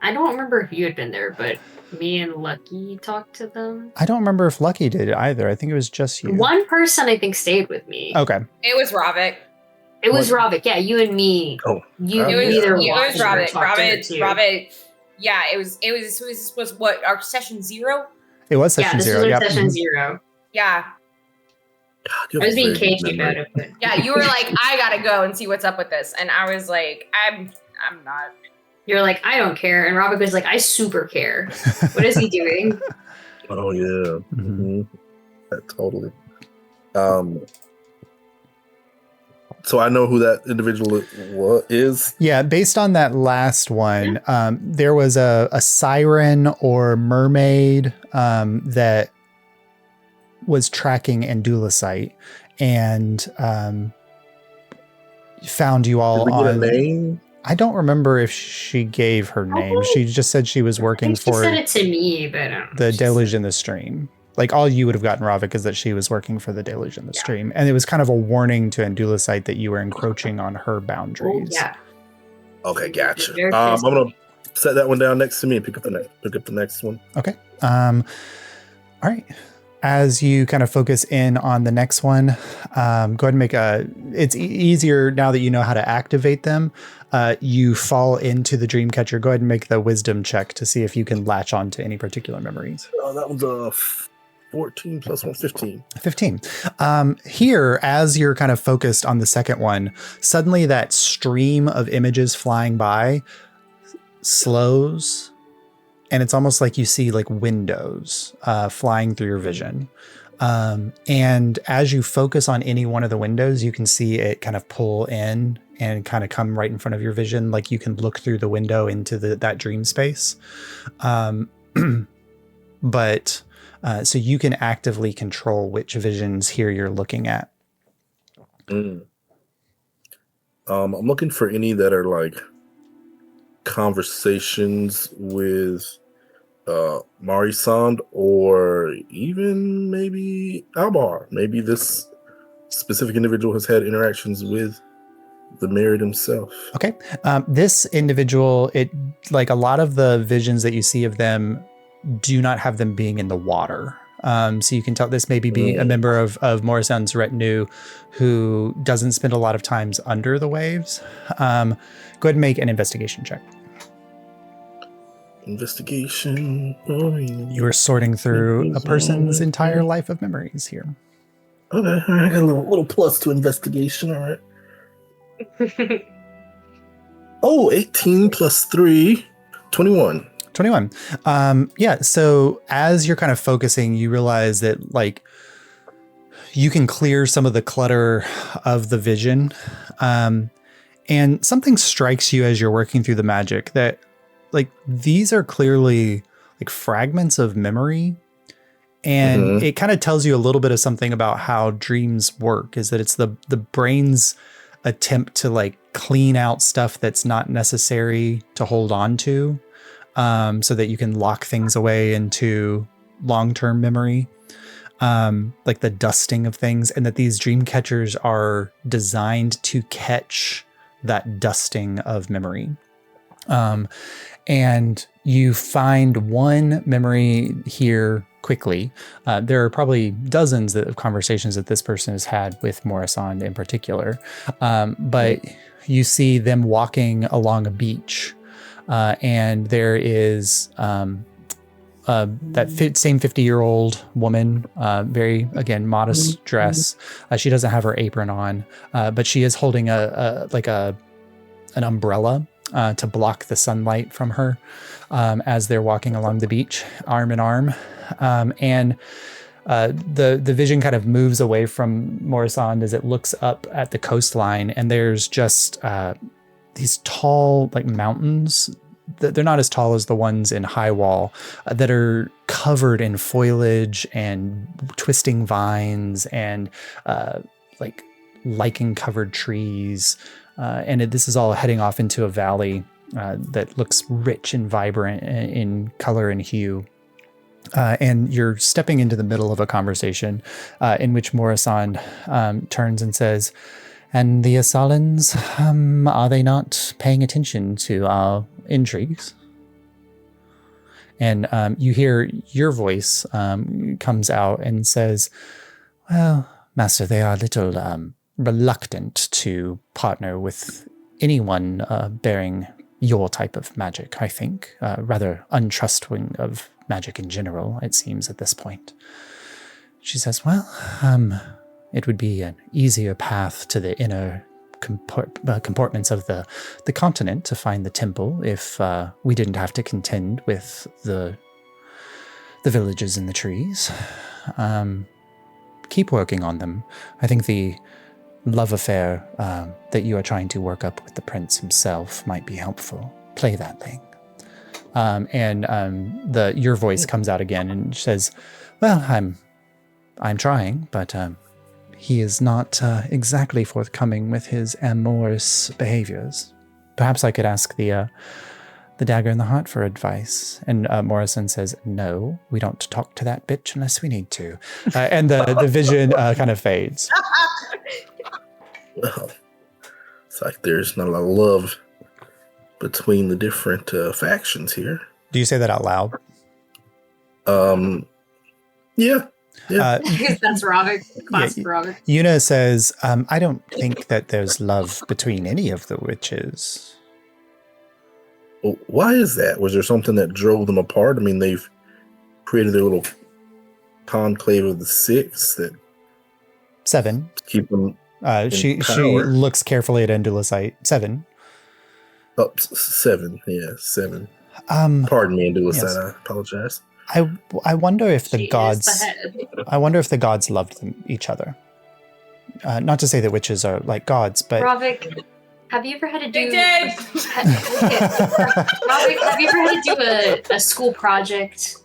I don't remember if you had been there, but me and Lucky talked to them. I don't remember if Lucky did either. I think it was just you. One person I think stayed with me. Okay. It was Ravik. It was Ravik. Yeah, you and me. Oh, you it It either was watched or Ravik. talked to her too. Ravik. Yeah, it was what, our session 0? It was session this 0. was Yeah. our session 0. Yeah. God, I was being very good cagey memory. about it, but Yeah, you were like, I gotta go and see what's up with this. And I was like, I'm not. you're like, I don't care. And Ravik was like, I super care. What is he doing? Oh yeah, Mhm. totally. So I know who that individual is. Yeah, based on that last one, there was a siren or mermaid that was tracking Andulicite and found you all Did we get a on. name? I don't remember if she gave her name. She just said she was I working think she for said it to me, but I don't know. the She Deluge said- in the Stream. Like all you would have gotten, Ravik, is that she was working for the Deluge in the Stream. And it was kind of a warning to Andulicite that you were encroaching on her Oh, boundaries. yeah. Okay, gotcha. Very I'm physical. gonna set that one down next to me and pick up the next one. Okay. All right. As you kind of focus in on the next one, go ahead and make it's easier now that you know how to activate them. You fall into the dream catcher. Go ahead and make the wisdom check to see if you can latch on to any particular memories. Oh, that was a 14 plus 1, 15. 15. Here, as you're kind of focused on the second one, suddenly that stream of images flying by slows, and it's almost like you see like windows flying through your vision. And as you focus on any one of the windows, you can see it kind of pull in and kind of come right in front of your vision. Like you can look through the window into that dream space. But so you can actively control which visions here you're looking at. I'm looking for any that are like conversations with Marisand or even maybe Albar. Maybe this specific individual has had interactions with the Myriad himself. Okay. This individual, it like a lot of the visions that you see of them do not have them being in the water. So you can tell this maybe be a member of Morisand's retinue who doesn't spend a lot of times under the waves. Go ahead and make an investigation check. Investigation. You are sorting through a person's entire life of memories here. Okay, all right, I got a little plus to investigation, all right. 18 plus 3, 21. 21. Yeah. So as you're kind of focusing, you realize that like you can clear some of the clutter of the vision. And something strikes you as you're working through the magic that like these are clearly like fragments of memory. And it kind of tells you a little bit of something about how dreams work, is that it's the brain's attempt to like clean out stuff that's not necessary to hold on to. So that you can lock things away into long-term memory, like the dusting of things, and that these dream catchers are designed to catch that dusting of memory. And you find one memory here quickly. There are probably dozens of conversations that this person has had with Morisand in particular, but you see them walking along a beach. And there is that same 50-year-old woman, very, again, modest dress. She doesn't have her apron on, but she is holding an umbrella to block the sunlight from her as they're walking along the beach, arm in arm. And the vision kind of moves away from Morisand as it looks up at the coastline, and there's just these tall like mountains they're not as tall as the ones in High Wall, that are covered in foliage and twisting vines and like lichen-covered trees. And this is all heading off into a valley that looks rich and vibrant in color and hue. And you're stepping into the middle of a conversation in which Morrison turns and says, "And the Asalans, are they not paying attention to our intrigues?" And you hear your voice comes out and says, "Well, Master, they are a little reluctant to partner with anyone bearing your type of magic, I think. Rather untrusting of magic in general, it seems, at this point." She says, "Well, it would be an easier path to the inner compartments of the continent to find the temple if we didn't have to contend with the villages in the trees. Keep working on them. I think the love affair that you are trying to work up with the prince himself might be helpful. Play that thing." Your voice comes out again and says, "Well, I'm trying, but he is not exactly forthcoming with his amorous behaviors. Perhaps I could ask the dagger in the heart for advice." And Morrison says, "No, we don't talk to that bitch unless we need to." And the vision kind of fades. Well, it's like there's not a lot of love between the different factions here. Do you say that out loud? Yeah. That's Robert. Classic Robert. Yuna says, "I don't think that there's love between any of the witches." Well, why is that? Was there something that drove them apart? I mean, they've created their little conclave of the six that 7. keep them. She power. looks carefully at Endulicite. 7. Oh, 7. Yeah, 7. Pardon me, Endulicite. Yes. I apologize. I wonder if the She is gods. the head. I wonder if the gods loved each other. Not to say that witches are like gods, but Ravik, have you ever had to do? They did. Ravik, have you ever had to do a school project?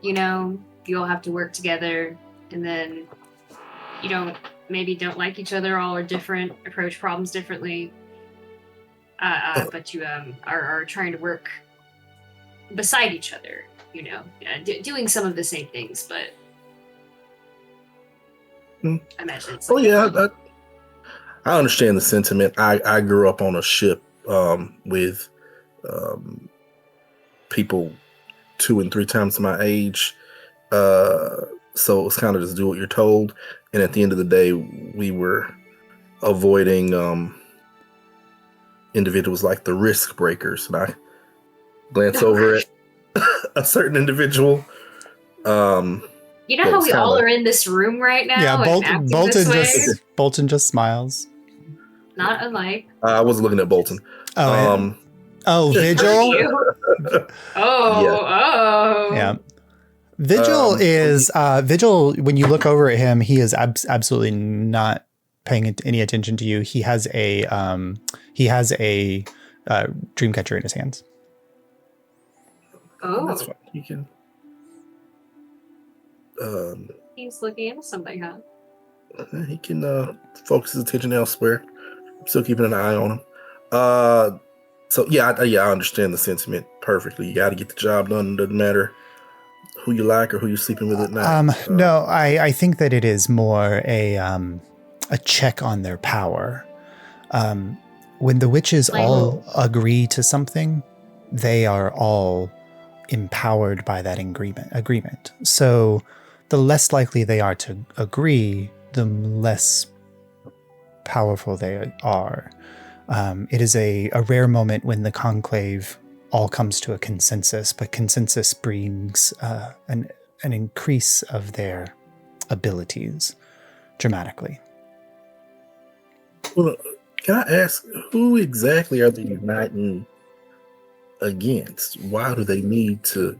You know, you all have to work together, and then you don't like each other, all are different, approach problems differently. But you are trying to work beside each other. Doing some of the same things, but I imagine it's. Oh yeah, I understand the sentiment. I grew up on a ship with people 2 and 3 times my age, so it's kind of just do what you're told. And at the end of the day, we were avoiding individuals like the risk breakers. And I glance over at a certain individual. You know how we all are in this room right now? yeah, and acting Bolton just smiles. not alike. I wasn't looking at Bolton. Vigil. Yeah. Vigil is Vigil. When you look over at him, he is absolutely not paying any attention to you. He has a Dreamcatcher in his hands. Oh, That's fine. You can. he's looking into something, huh? He can focus his attention elsewhere. I'm still keeping an eye on him. So I understand the sentiment perfectly. You got to get the job done. It doesn't matter who you like or who you're sleeping with at night. No, I think that it is more a check on their power. When the witches all agree to something, they are all empowered by that agreement. So the less likely they are to agree, the less powerful they are. It is a rare moment when the conclave all comes to a consensus, but consensus brings an increase of their abilities dramatically. Well, can I ask, who exactly are they uniting against? Why do they need to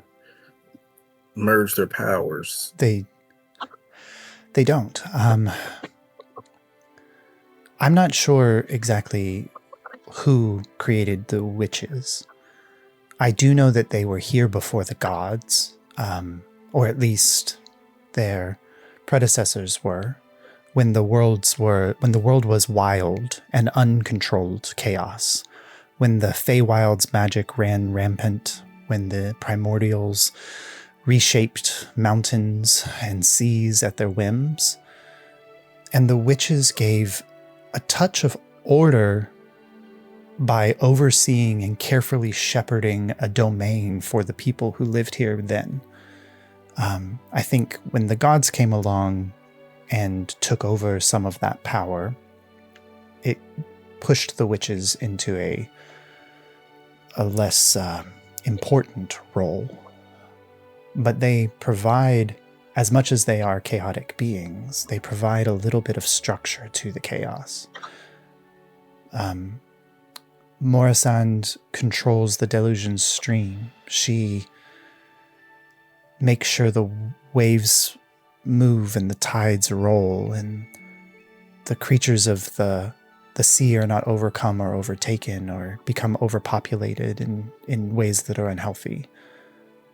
merge their powers? They don't. I'm not sure exactly who created the witches. I do know that they were here before the gods, or at least their predecessors were, when the world was wild and uncontrolled chaos, when the Feywild's magic ran rampant, when the primordials reshaped mountains and seas at their whims, and the witches gave a touch of order by overseeing and carefully shepherding a domain for the people who lived here then. I think when the gods came along and took over some of that power, it pushed the witches into a less important role. But they provide, as much as they are chaotic beings, they provide a little bit of structure to the chaos. Morisand controls the delusion's stream. She makes sure the waves move and the tides roll, and the creatures of the sea are not overcome or overtaken or become overpopulated in ways that are unhealthy.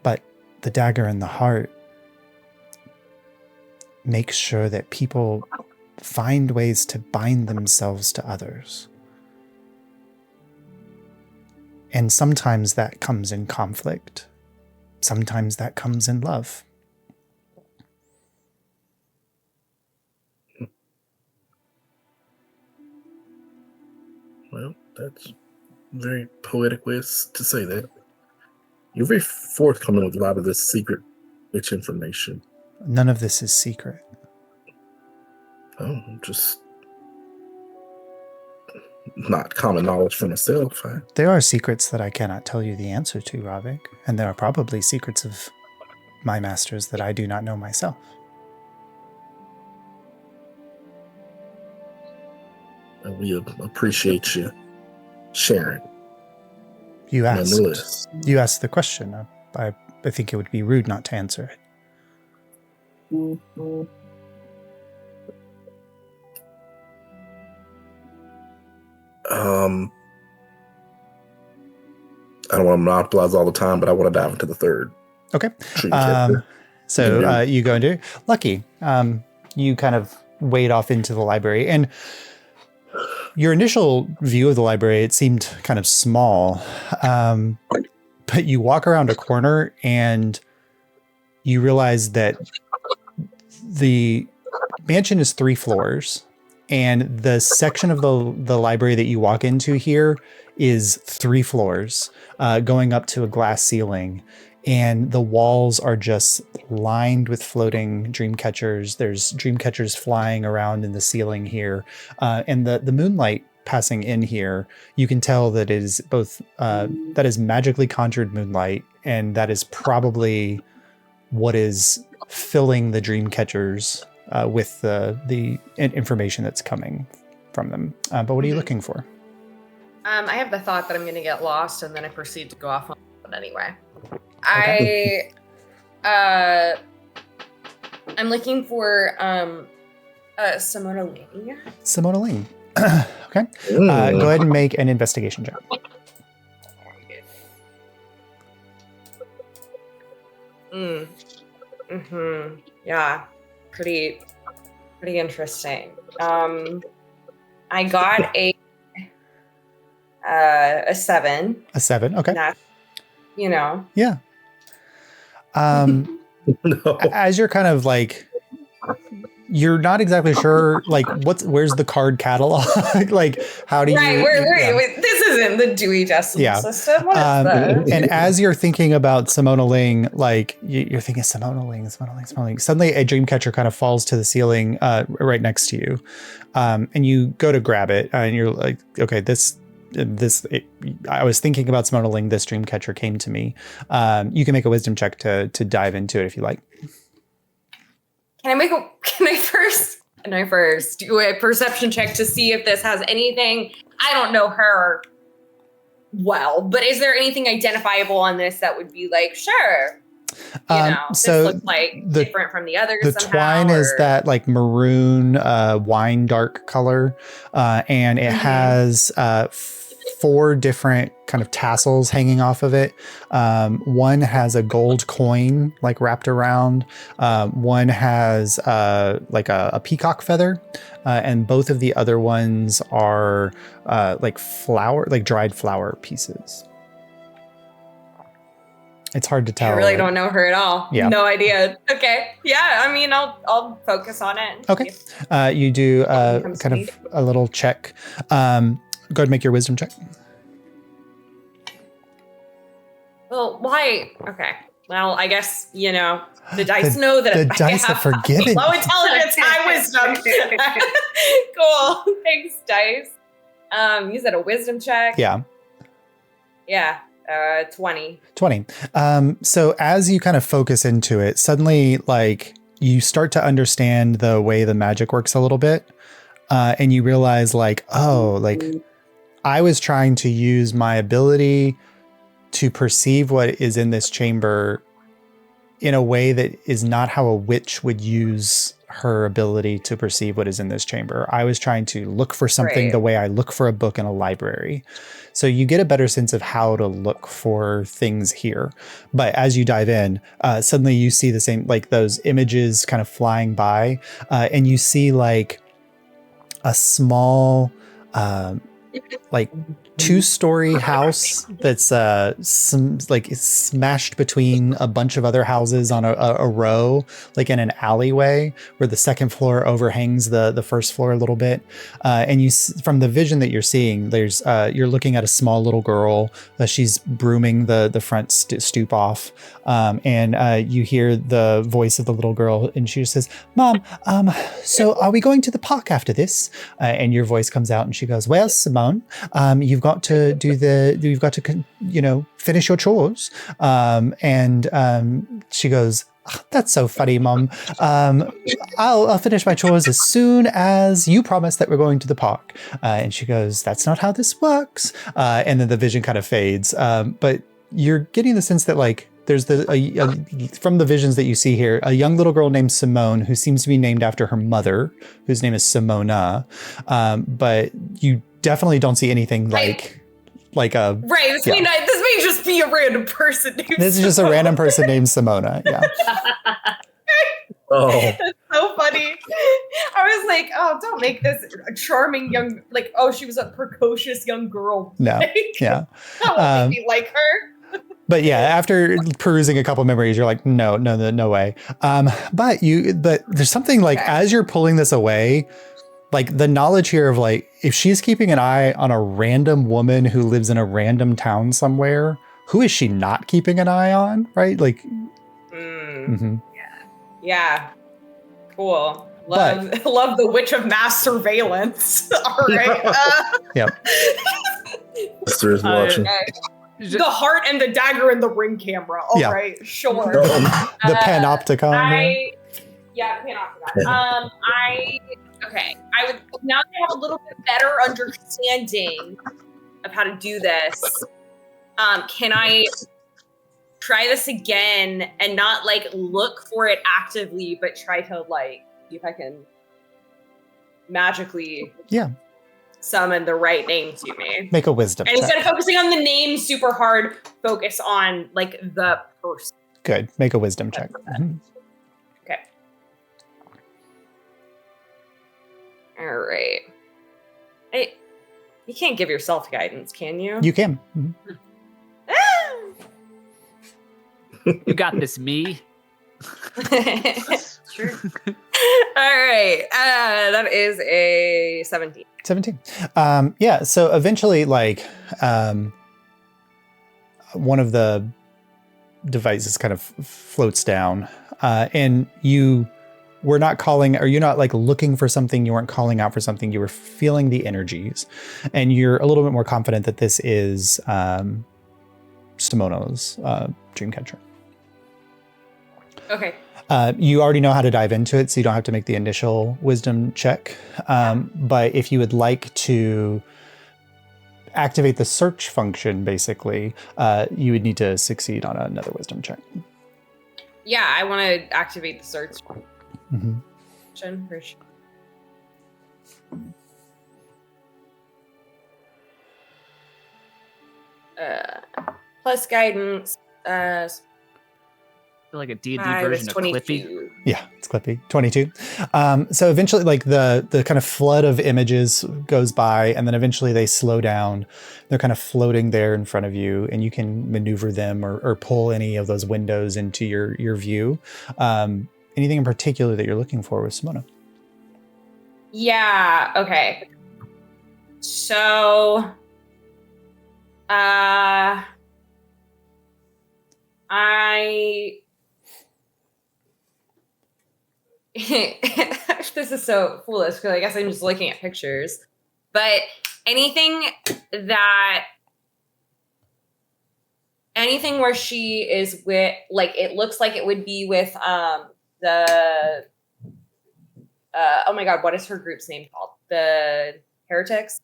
But the dagger in the heart makes sure that people find ways to bind themselves to others. And sometimes that comes in conflict. Sometimes that comes in love. Well, that's very poetic way to say that. You're very forthcoming with a lot of this secret witch information. None of this is secret. Oh, just not common knowledge for myself. There are secrets that I cannot tell you the answer to, Ravik, and there are probably secrets of my masters that I do not know myself. We appreciate you sharing. You asked. Nonetheless. You asked the question. I think it would be rude not to answer it. Mm-hmm. I don't want to monopolize all the time, but I want to dive into the third. Okay. Character. So you go into Lucky. You kind of wade off into the library, and your initial view of the library, it seemed kind of small, but you walk around a corner and you realize that the mansion is 3 floors, and the section of the library that you walk into here is 3 floors, going up to a glass ceiling. And the walls are just lined with floating dream catchers. There's dream catchers flying around in the ceiling here. And the moonlight passing in here, you can tell that it is both, that is magically conjured moonlight, and that is probably what is filling the dream catchers with the information that's coming from them. But what are you looking for? I have the thought that I'm going to get lost, and then I proceed to go off on it anyway. Okay. I'm looking for Simona Ling. Simona Ling. Okay. Go ahead and make an investigation check. Yeah. Pretty interesting. I got a 7. A 7. Okay. That's, Yeah. No. As you're kind of like, you're not exactly sure, like, where's the card catalog? Like, how do you? Right. Wait, this isn't the Dewey Decimal System. What is this? And as you're thinking about Simona Ling, like you're thinking Simona Ling. Suddenly, a dream catcher kind of falls to the ceiling right next to you, and you go to grab it, and you're like, okay, I was thinking about Simona Ling. This dream catcher came to me. You can make a wisdom check to dive into it if you like. Can I first do a perception check to see if this has anything? I don't know her well, but is there anything identifiable on this that would be like, sure, so this looks like different from the others? The twine is that like maroon wine dark color, and it has 4 different kind of tassels hanging off of it. One has a gold coin like wrapped around. One has like a peacock feather, and both of the other ones are like dried flower pieces. It's hard to tell. I really don't know her at all. Yeah. No idea. Okay. Yeah, I mean, I'll focus on it. Okay. You do kind of a little check. Go ahead and make your wisdom check. Well, why? Okay. Well, I guess, the dice know that the I dice have have forgiven low you. intelligence, high wisdom. Cool. Thanks, dice. You said a wisdom check? Yeah. Yeah. 20. 20. So as you kind of focus into it, suddenly like you start to understand the way the magic works a little bit. And you realize like, oh, like I was trying to use my ability to perceive what is in this chamber in a way that is not how a witch would use her ability to perceive what is in this chamber. I was trying to look for something the way I look for a book in a library. So you get a better sense of how to look for things here. But as you dive in, suddenly you see the same, like those images kind of flying by, and you see like a small, like 2-story house that's it's smashed between a bunch of other houses on a row, like in an alleyway where the second floor overhangs the first floor a little bit. And you from the vision that you're seeing, there's you're looking at a small little girl. She's brooming the front stoop off, and you hear the voice of the little girl, and she just says, "Mom, so are we going to the park after this?" And your voice comes out, and she goes, "Well, Simone, you've got to finish your chores." And she goes, "Oh, that's so funny, Mom. I'll finish my chores as soon as you promise that we're going to the park." And she goes, "That's not how this works." And then the vision kind of fades. But you're getting the sense that like there's from the visions that you see here, a young little girl named Simone who seems to be named after her mother, whose name is Simona. But you definitely don't see anything like a right. This may just be a random person. This is just a random person named Simona. Yeah. Oh, that's so funny. I was like, oh, don't make this a charming young, like, oh, she was a precocious young girl. No. Like, Yeah. That would be like her. But yeah, after perusing a couple memories, you're like, no way. But there's something like as you're pulling this away, like the knowledge here of like, if she's keeping an eye on a random woman who lives in a random town somewhere, who is she not keeping an eye on? Right? Like, Yeah. Cool. Love the witch of mass surveillance. All right. Yep. Sister is watching. The heart and the dagger and the ring camera. All right, sure. The panopticon. Panopticon. I would, now that I have a little bit better understanding of how to do this, can I try this again and not like look for it actively, but try to like see if I can magically summon the right name to me? Make a wisdom check. And instead of focusing on the name super hard, focus on like the person. Good. Make a wisdom check. Okay. All right. You can't give yourself guidance, can you? You can. You got this, me. Sure. All right. That is a 17. 17. Yeah. So eventually, like, one of the devices kind of floats down, and you were not calling, or you're not like looking for something. You weren't calling out for something. You were feeling the energies, and you're a little bit more confident that this is Simono's Dreamcatcher. Okay. You already know how to dive into it, so you don't have to make the initial wisdom check. But if you would like to activate the search function, basically, you would need to succeed on another wisdom check. Yeah, I want to activate the search function. For sure. plus guidance. I feel like a D&D 5 is version of Clippy. 22. Yeah, it's Clippy. 22. So eventually, like the kind of flood of images goes by, and then eventually they slow down. They're kind of floating there in front of you, and you can maneuver them or pull any of those windows into your view. Anything in particular that you're looking for with Simona? Yeah. Okay. So, this is so foolish because I guess I'm just looking at pictures, but anything where she is with, like, it looks like it would be with the oh my god, what is her group's name called? The Heretics?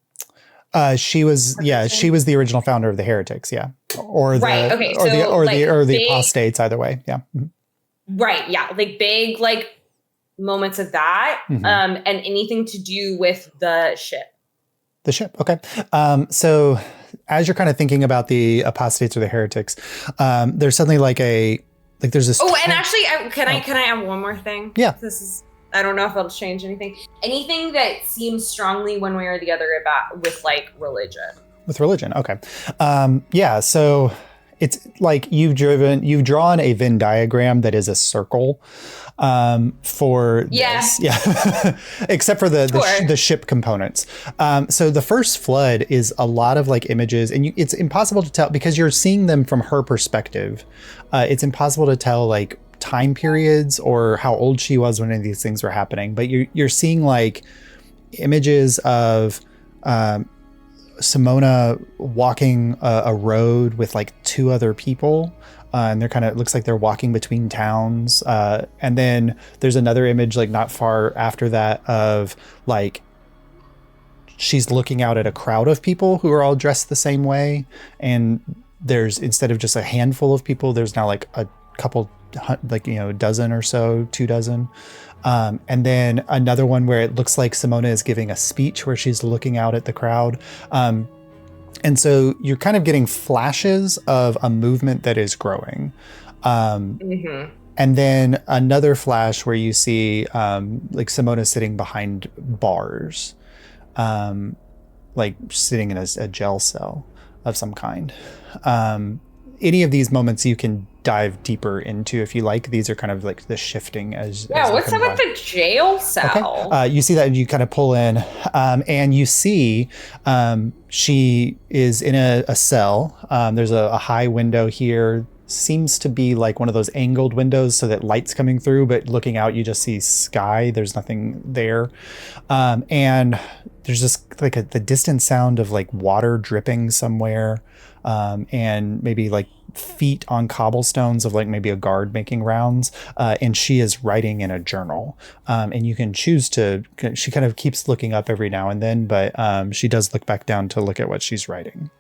She was the original founder of the Heretics, yeah. Or the right, okay, the big, apostates, either way. Yeah. Right, yeah. Like big moments of that. And anything to do with the ship. The ship, okay. So as you're kind of thinking about the apostates or the heretics, there's suddenly there's this. Oh, and actually, can I add one more thing? Yeah. This is, I don't know if it'll change anything. Anything that seems strongly one way or the other with religion. With religion, okay. Yeah. So it's like you've drawn a Venn diagram that is a circle for this. Yeah. Except for the ship components. So the first flood is a lot of images, and it's impossible to tell because you're seeing them from her perspective. It's impossible to tell time periods or how old she was when any of these things were happening, but you're seeing images of Simona walking a road with two other people, and they're it looks like they're walking between towns, and then there's another image not far after that of she's looking out at a crowd of people who are all dressed the same way, and there's, instead of just a handful of people, there's now a couple, a dozen or so, 2 dozen. And then another one where it looks like Simona is giving a speech where she's looking out at the crowd. And so you're kind of getting flashes of a movement that is growing. And then another flash where you see Simona sitting behind bars, sitting in a jail cell of some kind. Any of these moments you can dive deeper into if you like. These are kind of the shifting as what's up with the jail cell? Okay. You see that, and you kind of pull in, and you see she is in a cell. There's a high window here. Seems to be one of those angled windows so that light's coming through, but looking out you just see sky. There's nothing there. And there's just the distant sound of water dripping somewhere, and maybe feet on cobblestones of maybe a guard making rounds, and she is writing in a journal, and you can choose to, she kind of keeps looking up every now and then, but she does look back down to look at what she's writing.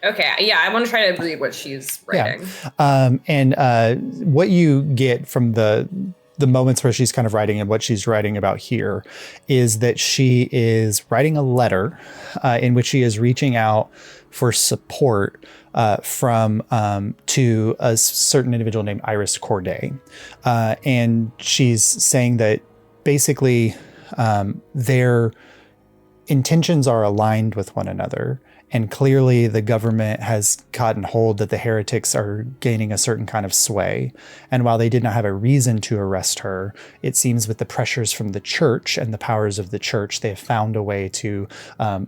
Okay, yeah, I want to try to read what she's writing. Yeah. And what you get from the moments where she's kind of writing and what she's writing about here is that she is writing a letter in which she is reaching out for support from to a certain individual named Iris Corday. And she's saying that basically their intentions are aligned with one another. And clearly the government has gotten hold that the heretics are gaining a certain kind of sway. And while they did not have a reason to arrest her, it seems with the pressures from the church and the powers of the church, they have found a way to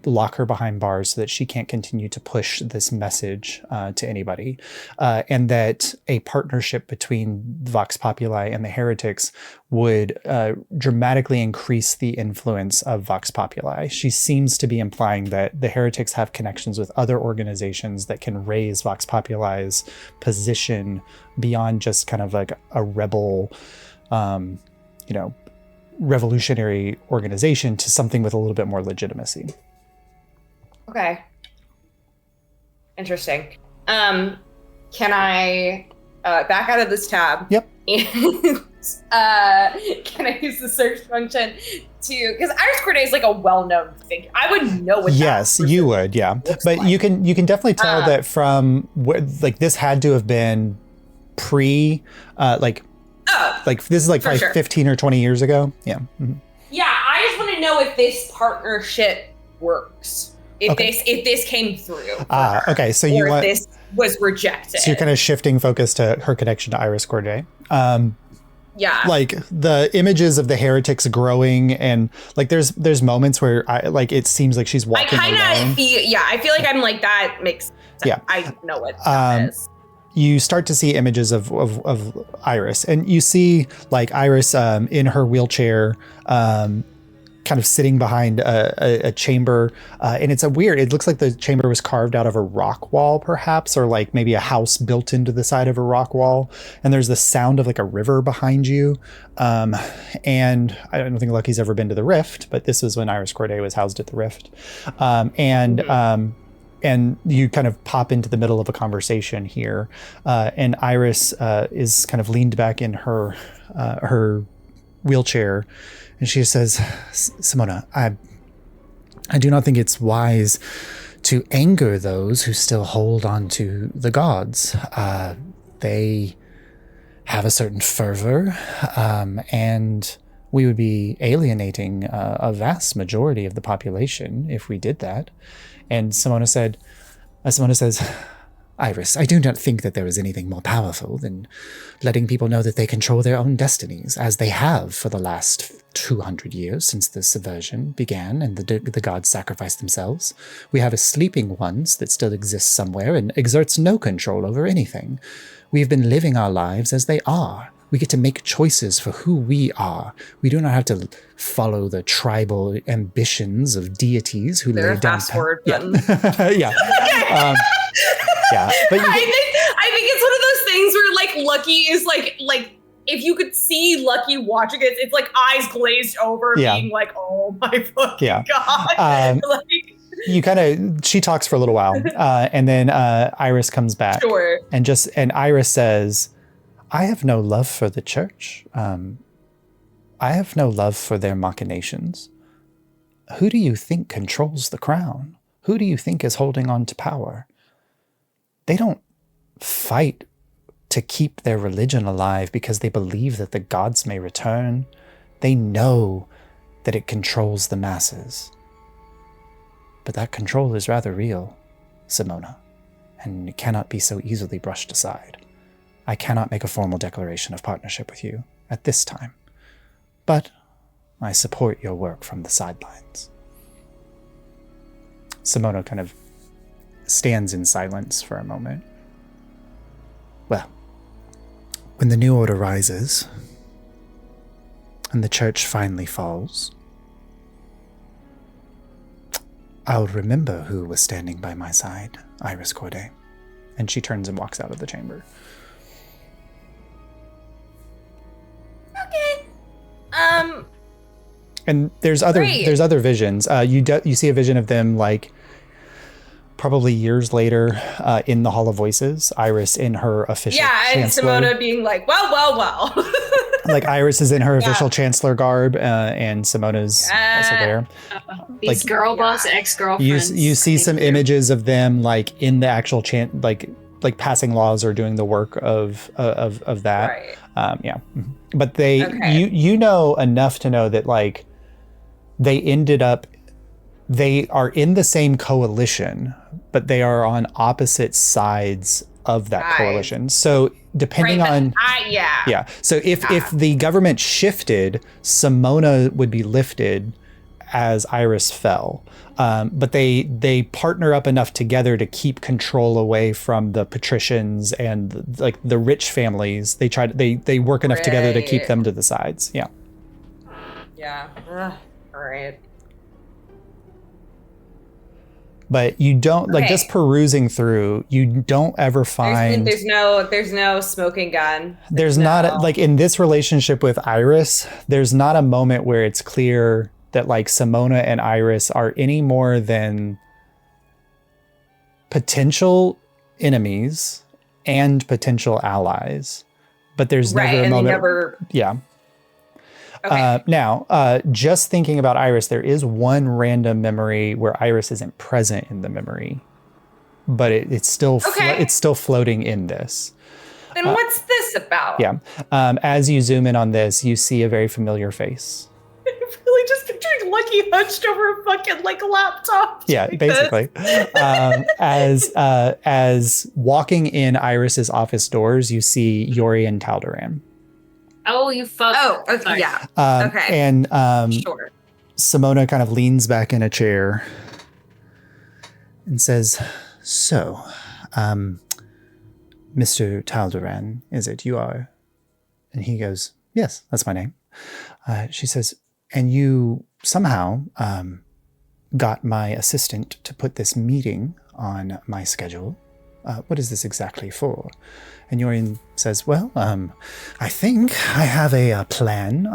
lock her behind bars so that she can't continue to push this message to anybody. And that a partnership between Vox Populi and the heretics would dramatically increase the influence of Vox Populi. She seems to be implying that the heretics have connections with other organizations that can raise Vox Populi's position beyond just kind of a rebel, revolutionary organization to something with a little bit more legitimacy. Okay. Interesting. Can I back out of this tab? Yep. Can I use the search function to, because Iris Corday is like a well-known figure. I would know what Yes, that you would, yeah. looks But like. you can definitely tell that from where, like, this had to have been pre, like this is like for probably sure. 15 or 20 years ago. Yeah. Mhm. Yeah, I just want to know if this partnership works. If this came through. for her, Okay. So or you if want, this was rejected. so you're kind of shifting focus to her connection to Iris Corday. Yeah. Like the images of the heretics growing, and like there's moments where it seems like she's I walking kind alone. of feel, I feel like I'm like, that makes sense. Yeah. I know what that is. You start to see images of Iris, and you see like Iris in her wheelchair, kind of sitting behind a chamber, and it looks like the chamber was carved out of a rock wall, perhaps, or like maybe a house built into the side of a rock wall. And there's the sound of like a river behind you. And I don't think Lucky's ever been to the Rift, but this was when Iris Corday was housed at the Rift. And you kind of pop into the middle of a conversation here, and Iris is kind of leaned back in her wheelchair, and she says, "Simona, I do not think it's wise to anger those who still hold on to the gods. They have a certain fervor, and we would be alienating a vast majority of the population if we did that." And Simona says, "Iris, I do not think that there is anything more powerful than letting people know that they control their own destinies, as they have for the last 200 years since the subversion began and the gods sacrificed themselves. We have a sleeping ones that still exists somewhere and exerts no control over anything. We've been living our lives as they are. We get to make choices for who we are. We do not have to follow the tribal ambitions of deities who lay down... fast forward Yeah. button. Yeah. Yeah. But I think it's one of those things where like Lucky is like if you could see Lucky watching it, it's like eyes glazed over, being like, "Oh my fucking god!" she talks for a little while, and then Iris comes back, Sure. and Iris says, "I have no love for the church. I have no love for their machinations. Who do you think controls the crown? Who do you think is holding on to power? They don't fight to keep their religion alive because they believe that the gods may return. They know that it controls the masses. But that control is rather real, Simona, and it cannot be so easily brushed aside. I cannot make a formal declaration of partnership with you at this time, but I support your work from the sidelines." Simona kind of stands in silence for a moment. "Well, when the New Order rises and the church finally falls, I'll remember who was standing by my side, Iris Corday." And she turns and walks out of the chamber. Okay. And there's other visions. You see a vision of them like probably years later in the Hall of Voices. Iris in her official chancellor. And Simona being like, well. Like Iris is in her official chancellor garb, and Simona's also there. These girl boss ex-girlfriends. You see some images of them like in the actual like passing laws or doing the work of that. Right. But they you know enough to know that like they are in the same coalition, but they are on opposite sides of that coalition. So depending on so if the government shifted, Simona would be lifted as Iris fell. But they partner up enough together to keep control away from the patricians and like the rich families. They work enough together to keep them to the sides. Yeah. All right. But you don't like just perusing through, you don't ever find there's no smoking gun. There's not like in this relationship with Iris, there's not a moment where it's clear that like Simona and Iris are any more than potential enemies and potential allies. but there's Right, never a and they moment. never. Yeah. Okay. Now, just thinking about Iris, there is one random memory where Iris isn't present in the memory, but it's still it's still floating in this. Then what's this about? Yeah. As you zoom in on this, you see a very familiar face. I'm really just picturing Lucky hunched over a fucking like laptop. Yeah, like basically. As walking in Iris's office doors, you see Yori and Taldaran. Oh, you fuck. Oh, okay, yeah. Okay. And Sure. Simona kind of leans back in a chair and says, "So, Mr. Taldaran, is it you are?" And he goes, "Yes, that's my name." She says, "And you somehow got my assistant to put this meeting on my schedule. What is this exactly for?" And Yorian says, "Well, I think I have a plan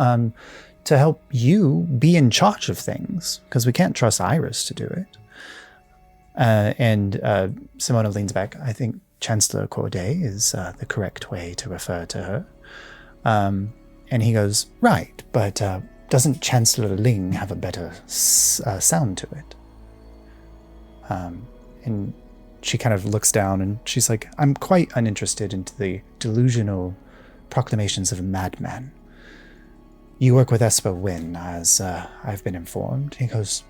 to help you be in charge of things, because we can't trust Iris to do it." And Simona leans back. "I think Chancellor Corday is the correct way to refer to her." And he goes, "Right, but doesn't Chancellor Ling have a better sound to it?" And she kind of looks down and she's like, "I'm quite uninterested into the delusional proclamations of a madman. You work with Esper Wynn, as I've been informed." He goes,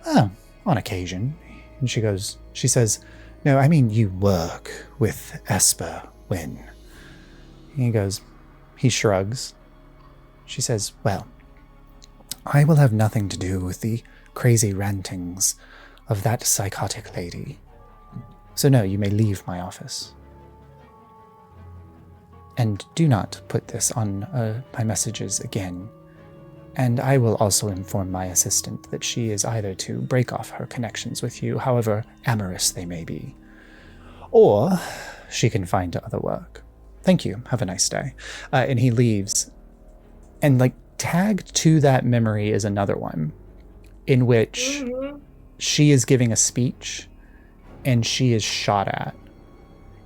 "Oh, on occasion." And she says, "No, I mean you work with Esper Wynn." He shrugs. She says, "Well, I will have nothing to do with the crazy rantings of that psychotic lady. So no, you may leave my office. And do not put this on my messages again. And I will also inform my assistant that she is either to break off her connections with you, however amorous they may be, or she can find other work. Thank you. Have a nice day." And he leaves. And like tagged to that memory is another one in which she is giving a speech and she is shot at.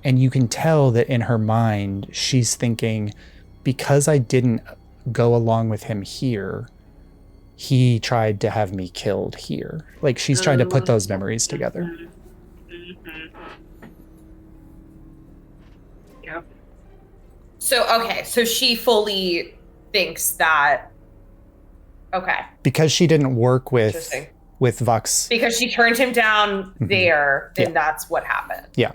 And you can tell that in her mind, she's thinking, because I didn't go along with him here, he tried to have me killed here. Like she's trying to put those memories together. Yep. So she fully thinks that. Okay. Because she didn't work Interesting. with Vox. Because she turned him down there, then that's what happened. Yeah.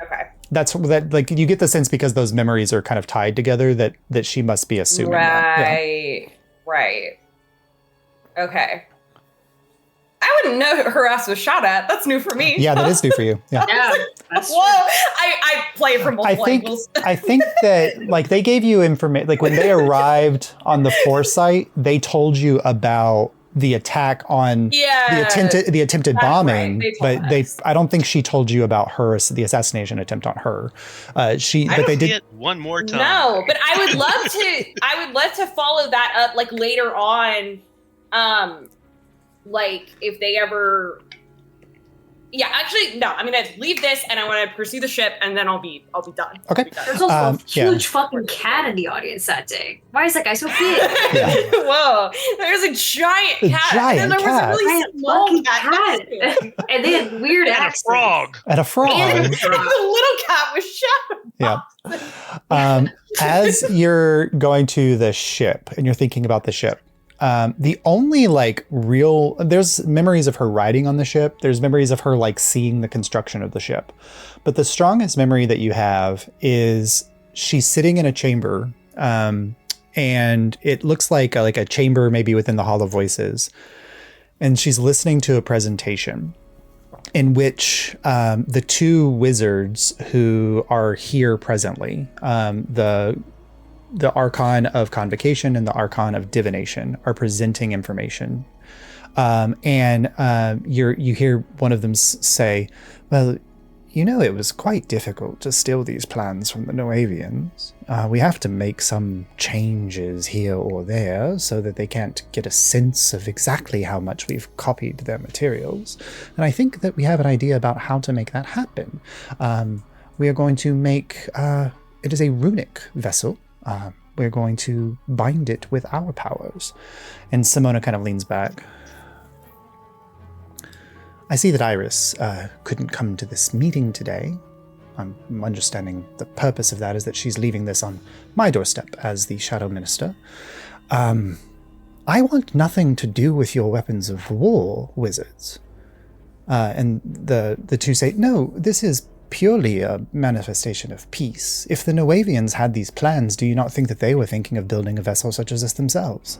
Okay. That's that. Like you get the sense because those memories are kind of tied together that she must be assuming that. Yeah. Right. Okay. I wouldn't know her ass was shot at. That's new for me. Yeah, that is new for you. Yeah. Yeah, that's Whoa! I play it from multiple angles. I think that like they gave you information. Like when they arrived on the foresight, they told you about the attack on the attempted bombing, right. but I don't think she told you about the assassination attempt on her. They did it one more time. No, but I would love to follow that up like later on. Like if they ever. Yeah, actually, no. I'm gonna leave this, and I want to pursue the ship, and then I'll be done. Okay. There's also a huge fucking cat in the audience that day. Why is that guy so big? Yeah. Whoa, there's a giant cat. And then there was a really small cat. And they had weird And a accents. frog. at a frog. And the little cat was shadow. Yeah. As you're going to the ship and you're thinking about the ship, the only there's memories of her riding on the ship. There's memories of her like seeing the construction of the ship. But the strongest memory that you have is she's sitting in a chamber, and it looks like a chamber maybe within the Hall of Voices. And she's listening to a presentation in which the two wizards who are here presently, the Archon of Convocation and the Archon of Divination, are presenting information. And you hear one of them say, "Well, it was quite difficult to steal these plans from the Noavians. We have to make some changes here or there so that they can't get a sense of exactly how much we've copied their materials. And I think that we have an idea about how to make that happen. We are going to make, it is a runic vessel. we're going to bind it with our powers. And Simona kind of leans back. I see that Iris couldn't come to this meeting today. I'm understanding the purpose of that is that she's leaving this on my doorstep as the Shadow Minister. I want nothing to do with your weapons of war, wizards. And the two say, no, this is purely a manifestation of peace. If the Noavians had these plans, do you not think that they were thinking of building a vessel such as this themselves?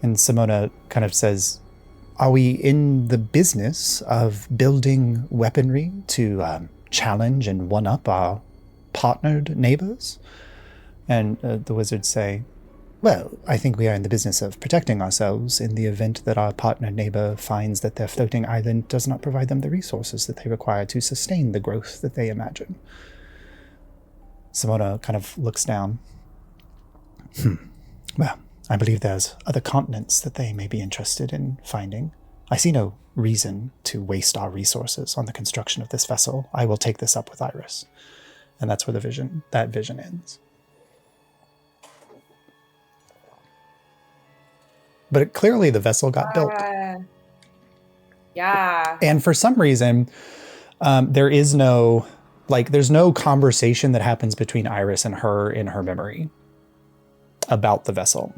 And Simona kind of says, are we in the business of building weaponry to challenge and one-up our partnered neighbors? And the wizards say, well, I think we are in the business of protecting ourselves in the event that our partner neighbor finds that their floating island does not provide them the resources that they require to sustain the growth that they imagine. Simona kind of looks down. Well, I believe there's other continents that they may be interested in finding. I see no reason to waste our resources on the construction of this vessel. I will take this up with Iris. And that's where that vision ends. But clearly the vessel got built. Yeah. And for some reason, there's no conversation that happens between Iris and her in her memory about the vessel.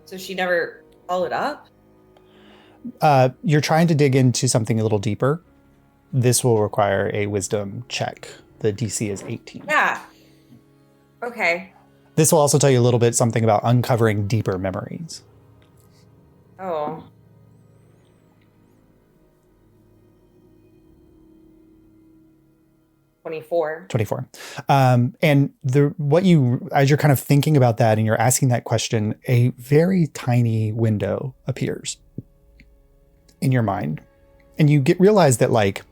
So she never followed up? You're trying to dig into something a little deeper. This will require a wisdom check. The DC is 18. Yeah. Okay. This will also tell you a little bit something about uncovering deeper memories. Oh. $24. 24. And as you're kind of thinking about that and you're asking that question, a very tiny window appears in your mind. And you realize that like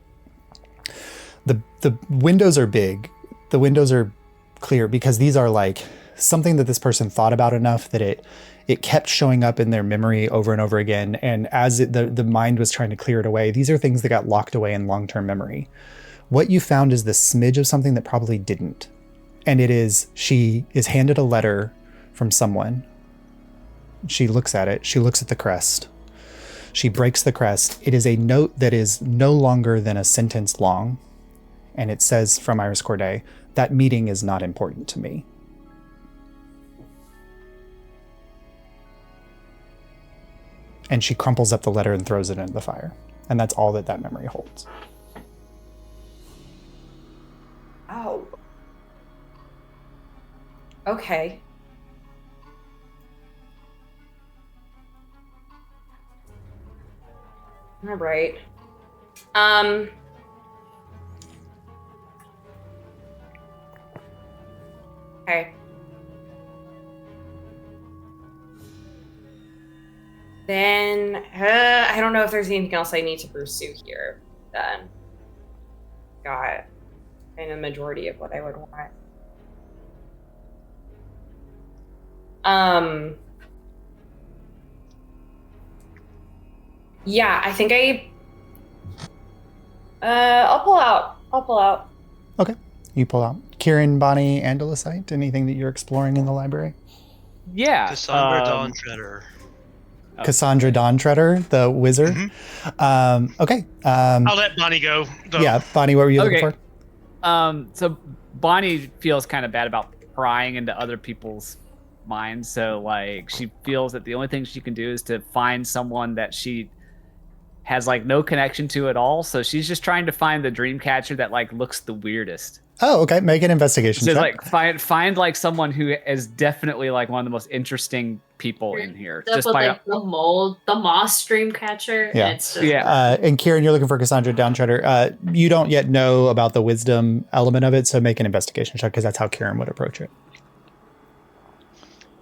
the windows are big. The windows are clear because these are like something that this person thought about enough that it kept showing up in their memory over and over again. And as the mind was trying to clear it away, these are things that got locked away in long-term memory. What you found is the smidge of something that probably didn't. And it is, she is handed a letter from someone. She looks at it. She looks at the crest. She breaks the crest. It is a note that is no longer than a sentence long. And it says from Iris Corday, that meeting is not important to me. And she crumples up the letter and throws it into the fire. And that's all that memory holds. Oh. Okay. All right. Okay. Then, I don't know if there's anything else I need to pursue here. Then, got kind of the majority of what I would want. Yeah, I think I'll pull out. Okay. You pull out. Kieran, Bonnie, and Alicite, anything that you're exploring in the library? Yeah. Cassandra Dawnshredder. Cassandra Dawnshredder, the wizard. Mm-hmm. Okay. I'll let Bonnie go. Though. Yeah, Bonnie, what were you looking for? So Bonnie feels kind of bad about prying into other people's minds. So like she feels that the only thing she can do is to find someone that she has like no connection to at all. So she's just trying to find the dream catcher that like looks the weirdest. Oh, okay. Make an investigation So check. like find like someone who is definitely like one of the most interesting people in here. Just with, like the moss dream catcher. Yeah. It's just, and Kieran, you're looking for Cassandra Downshredder. You don't yet know about the wisdom element of it, so make an investigation check because that's how Kieran would approach it.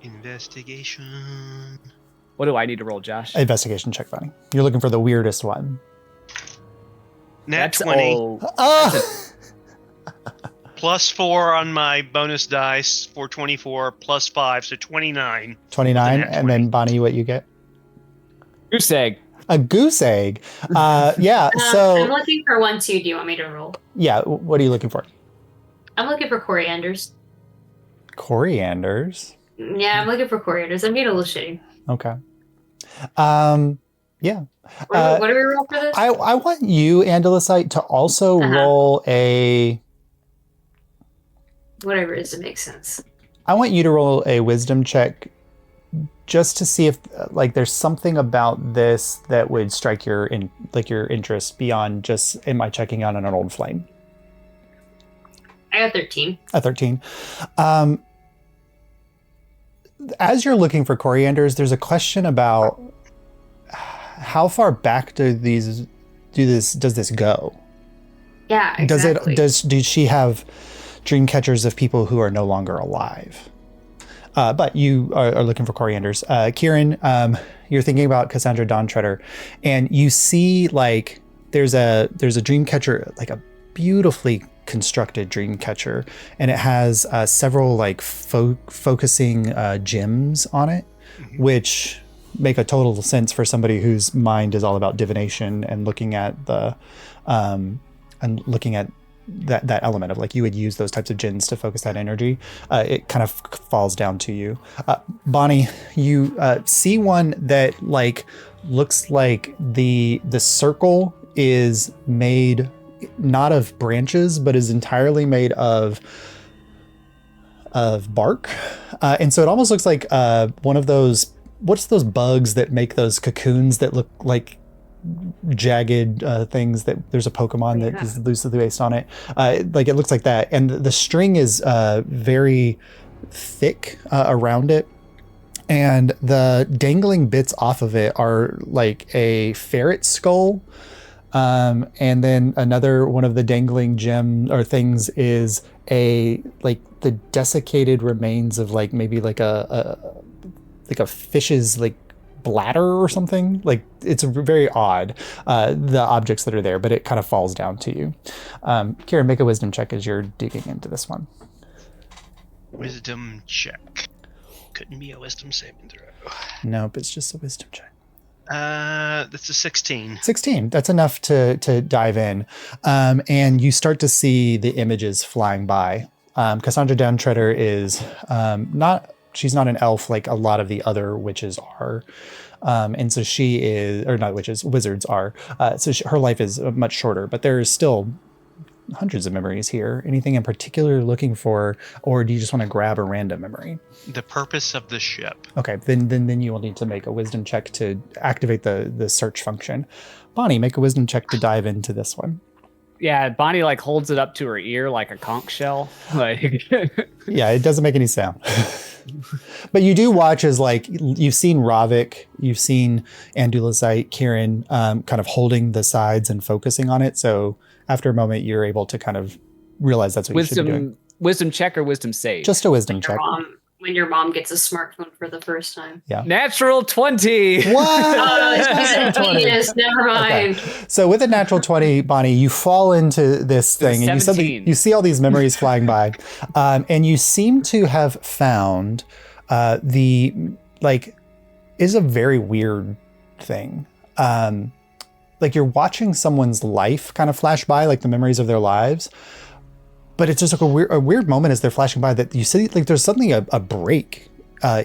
Investigation. What do I need to roll, Josh? Investigation check, Bonnie. You're looking for the weirdest one. Nat 20. Oh. +4 on my bonus dice for 24, +5, so 29. 29, and then Bonnie, what you get? Goose egg. A goose egg. Yeah. I'm So looking for one too. Do you want me to roll? yeah. What are you looking for? I'm looking for corianders. Corianders. Yeah, I'm looking for corianders. I'm being a little shitty. Okay. Yeah. What do we roll for this? I want you, Andalusite, to also roll a. Whatever it is, it makes sense. I want you to roll a wisdom check, just to see if like there's something about this that would strike your interest beyond just am I checking out on an old flame. I got 13. A 13. As you're looking for corianders, there's a question about how far back does this go? Yeah, exactly. Does she have dream catchers of people who are no longer alive? But you are looking for corianders. Kieran, you're thinking about Cassandra Dawntreder, and you see like there's a dream catcher, like a beautifully constructed dream catcher, and it has several like focusing gems on it, which make a total sense for somebody whose mind is all about divination and looking at that element of like you would use those types of gems to focus that energy. It kind of falls down to you. Bonnie, you see one that like looks like the circle is made not of branches, but is entirely made of bark. And so it almost looks like one of those, what's those bugs that make those cocoons that look like jagged things that there's a Pokemon that is loosely based on it. Like it looks like that. And the string is very thick around it. And the dangling bits off of it are like a ferret skull. And then another one of the dangling gem or things is like the desiccated remains of like maybe like a fish's like bladder or something. Like it's very odd, the objects that are there, but it kind of falls down to you. Kieran, make a wisdom check as you're digging into this one. Wisdom check. Couldn't be a wisdom saving throw. Nope, it's just a wisdom check. That's a 16. 16. That's enough to dive in. And you start to see the images flying by. Cassandra Dawntreder is she's not an elf like a lot of the other witches are. And so she is, or not witches, wizards are. So her life is much shorter, but there's still hundreds of memories here. Anything in particular you're looking for, or do you just want to grab a random memory? The purpose of the ship. Okay, then you will need to make a wisdom check to activate the search function. Bonnie, make a wisdom check to dive into this one. Yeah, Bonnie like holds it up to her ear like a conch shell. Like yeah, it doesn't make any sound. But you do watch as like you've seen Ravik, you've seen Andalusite, Kieran kind of holding the sides and focusing on it. So after a moment, you're able to kind of realize that's what you should be doing. Wisdom check or wisdom save? Just a wisdom check. When your mom gets a smartphone for the first time. Yeah. Natural 20. What? Genius. Never mind. Okay. So with a natural 20, Bonnie, you fall into this thing and you see all these memories flying by. And you seem to have found is a very weird thing. Like you're watching someone's life kind of flash by, like the memories of their lives. But it's just like a weird moment as they're flashing by that you see like there's suddenly a break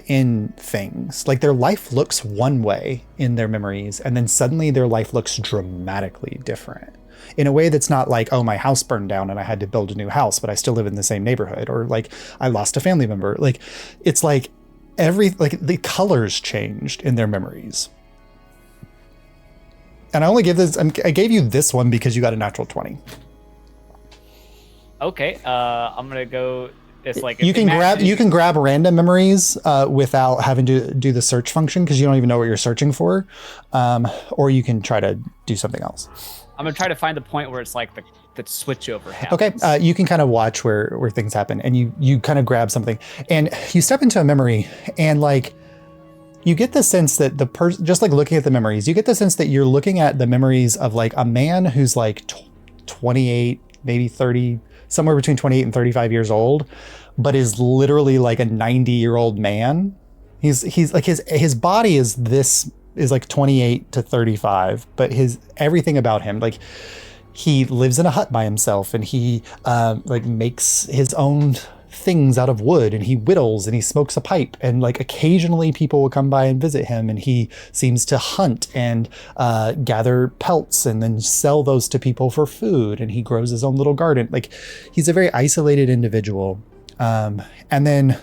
in things. Like their life looks one way in their memories, and then suddenly their life looks dramatically different in a way that's not like, oh, my house burned down and I had to build a new house, but I still live in the same neighborhood, or like I lost a family member. Like it's like the colors changed in their memories. And I gave you this one because you got a natural 20. Okay, I'm gonna go. It's like you can grab random memories without having to do the search function because you don't even know what you're searching for, or you can try to do something else. I'm gonna try to find the point where it's like the switch over happens. Okay, you can kind of watch where things happen, and you kind of grab something, and you step into a memory, and like you get the sense that the person, just like looking at the memories, you get the sense that you're looking at the memories of like a man who's like 28, maybe 30. Somewhere between 28 and 35 years old, but is literally like a 90-year-old man. He's like his body is this is like 28 to 35, but everything about him, like he lives in a hut by himself, and he like makes his own things out of wood, and he whittles, and he smokes a pipe, and like occasionally people will come by and visit him, and he seems to hunt and gather pelts and then sell those to people for food, and he grows his own little garden. Like he's a very isolated individual. And then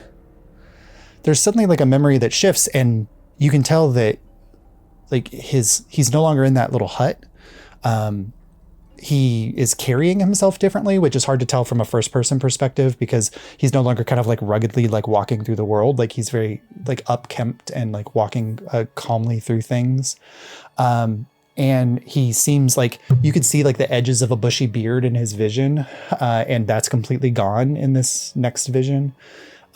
there's suddenly like a memory that shifts, and you can tell that like he's no longer in that little hut. He is carrying himself differently, which is hard to tell from a first person perspective, because he's no longer kind of like ruggedly like walking through the world. Like he's very like upkempt and like walking calmly through things. And he seems like you could see like the edges of a bushy beard in his vision. And that's completely gone in this next vision.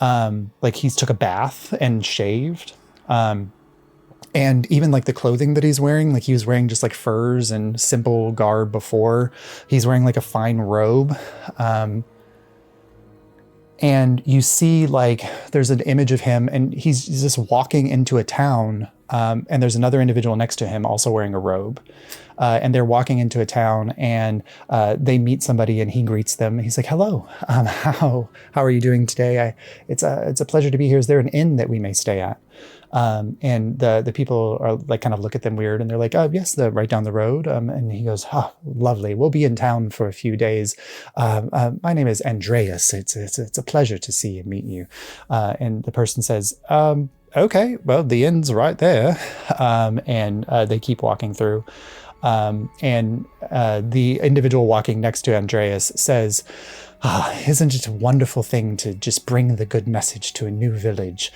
Like he's took a bath and shaved. And even like the clothing that he's wearing, like he was wearing just like furs and simple garb before. He's wearing like a fine robe. And you see like there's an image of him, and he's just walking into a town. And there's another individual next to him also wearing a robe. And they're walking into a town, and they meet somebody, and he greets them. He's like, "Hello, how are you doing today? It's a pleasure to be here. Is there an inn that we may stay at?" And the people are like kind of look at them weird, and they're like, "Oh, yes, right down the road." And he goes, "Oh, lovely. We'll be in town for a few days. My name is Andreas. It's a pleasure to see and meet you." And the person says, "Okay, well, the inn's right there." And they keep walking through. And the individual walking next to Andreas says, "Isn't it a wonderful thing to just bring the good message to a new village?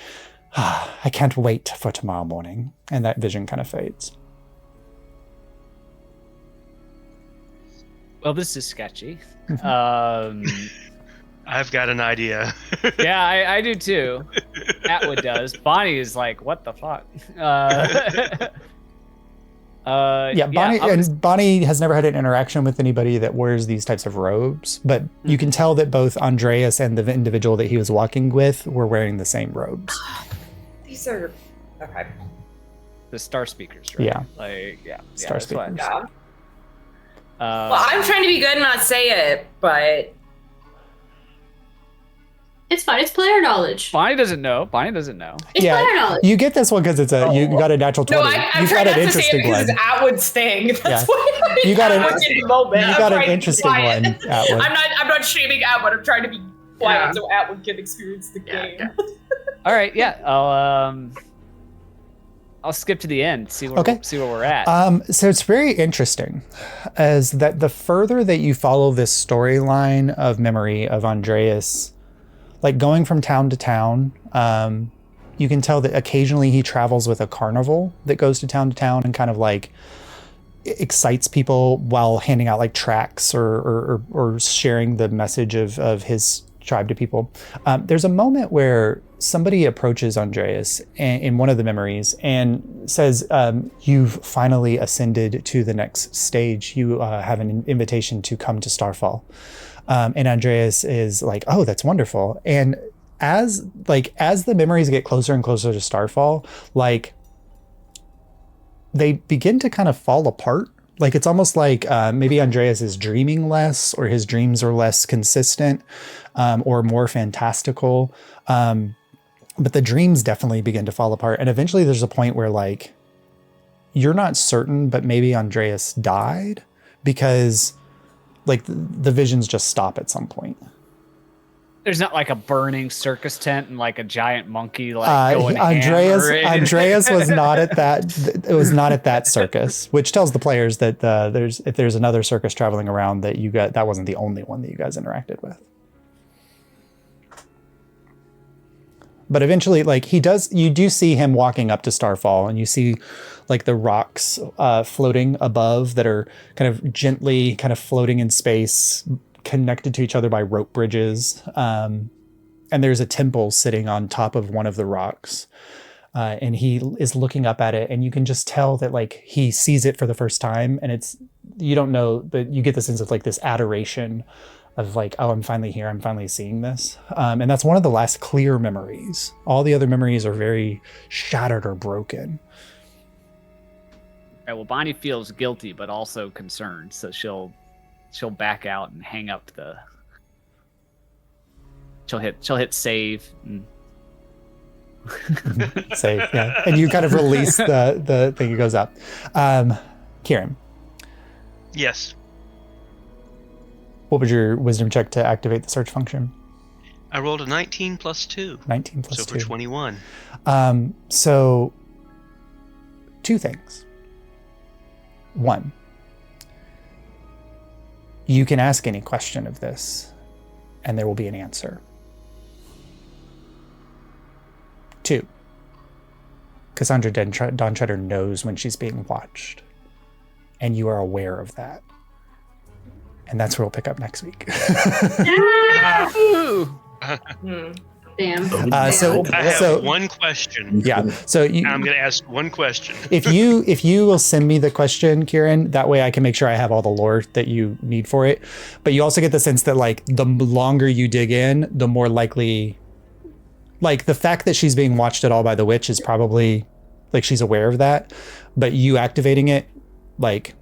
I can't wait for tomorrow morning." And that vision kind of fades. Well, this is sketchy. I've got an idea. Yeah, I do too. Atwood does. Bonnie is like, what the fuck? Bonnie has never had an interaction with anybody that wears these types of robes, but you can tell that both Andreas and the individual that he was walking with were wearing the same robes. These are okay. The star speakers, right? Yeah. Like, yeah. Star speakers. Yeah. Well, I'm trying to be good and not say it, but It's fine. It's player knowledge. Bonnie doesn't know. It's player knowledge. You get this one because it's you got a natural 20. no, I'm You've trying got not an to say it interesting because one. it's Atwood's thing. That's Yeah. what You got Atwood's in the moment. You I'm got trying an to be interesting quiet. one, Atwood. I'm not shaming Atwood. I'm trying to be quiet Yeah. so Atwood can experience the game. All right, yeah. I'll skip to the end. See where we're at. So it's very interesting, as that the further that you follow this storyline of memory of Andreas, like going from town to town, you can tell that occasionally he travels with a carnival that goes to town and kind of like excites people while handing out like tracts or sharing the message of his tribe to people. There's a moment where somebody approaches Andreas in one of the memories and says, "You've finally ascended to the next stage. You have an invitation to come to Starfall." And Andreas is like, "Oh, that's wonderful." And as the memories get closer and closer to Starfall, like they begin to kind of fall apart. Like it's almost like maybe Andreas is dreaming less, or his dreams are less consistent, or more fantastical. But the dreams definitely begin to fall apart. And eventually there's a point where like, you're not certain, but maybe Andreas died, because like the visions just stop at some point. There's not like a burning circus tent and like a giant monkey like going Andreas was not at that. It was not at that circus, which tells the players that if there's another circus traveling around, that wasn't the only one that you guys interacted with. But eventually, like you do see him walking up to Starfall, and you see like the rocks floating above that are kind of gently kind of floating in space, connected to each other by rope bridges. And there's a temple sitting on top of one of the rocks. And he is looking up at it, and you can just tell that like he sees it for the first time, and you don't know, but you get the sense of like this adoration of like, oh, I'm finally here. I'm finally seeing this. And that's one of the last clear memories. All the other memories are very shattered or broken. Right, well, Bonnie feels guilty, but also concerned, so she'll back out and hang up the. She'll hit save. And... Save, yeah. And you kind of release the thing. It goes up. Kieran, Yes. what was your wisdom check to activate the search function? I rolled a 19 plus 2. 19 plus so 2. for 21. So, two things. One, you can ask any question of this, and there will be an answer. Two, Cassandra Dawn-Treader knows when she's being watched, and you are aware of that. And that's where we'll pick up next week. Damn. I So have one question. yeah. So I'm going to ask one question. if you will send me the question, Kieran, that way I can make sure I have all the lore that you need for it. But you also get the sense that like the longer you dig in, the more likely, like the fact that she's being watched at all by the witch is probably like she's aware of that. But you activating it, like,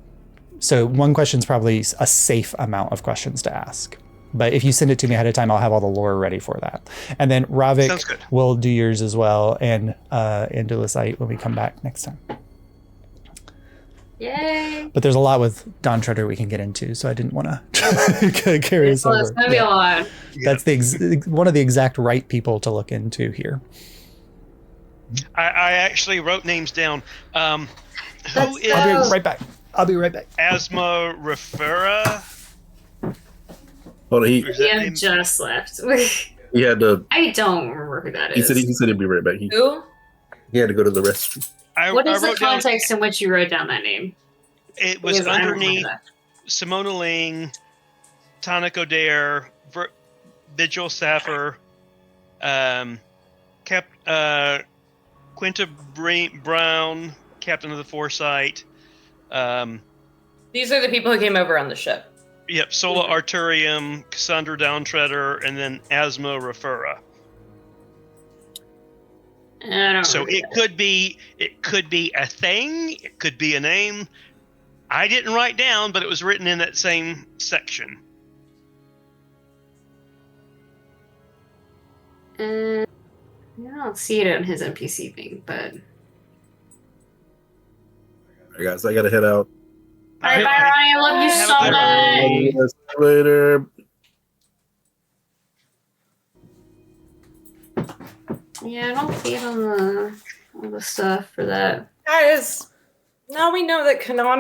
so one question is probably a safe amount of questions to ask. But if you send it to me ahead of time, I'll have all the lore ready for that. And then Ravik will do yours as well, and Dualisite when we come back next time. Yay! But there's a lot with Dawn-Treader we can get into, so I didn't want to carry us over. It's gonna be a lot. That's one of the exact right people to look into here. I actually wrote names down. Who I'll be right back. Asma Refera? Hold on, Liam just left. he had to. I don't remember who that He is. said he'd be right back. Who? He had to go to the restroom. What is I the wrote down, context in which you wrote down that name? it was Because I don't remember underneath that. Simona Ling, Tonic O'Dare, Vigil Saffer, Quinta Brown, Captain of the Foresight. These are the people who came over on the ship. Yep, Sola Arturium, Cassandra Dawn-Treader, and then Asma Refera. I don't So remember it could be a thing, it could be a name. I didn't write down, but it was written in that same section. I don't see it on his NPC thing, but. All right, guys, I gotta head out. All right, bye, Ronnie. I love you Have a so good much. one. See you later. Yeah, I don't see it on the stuff for that. Guys, now we know that canonical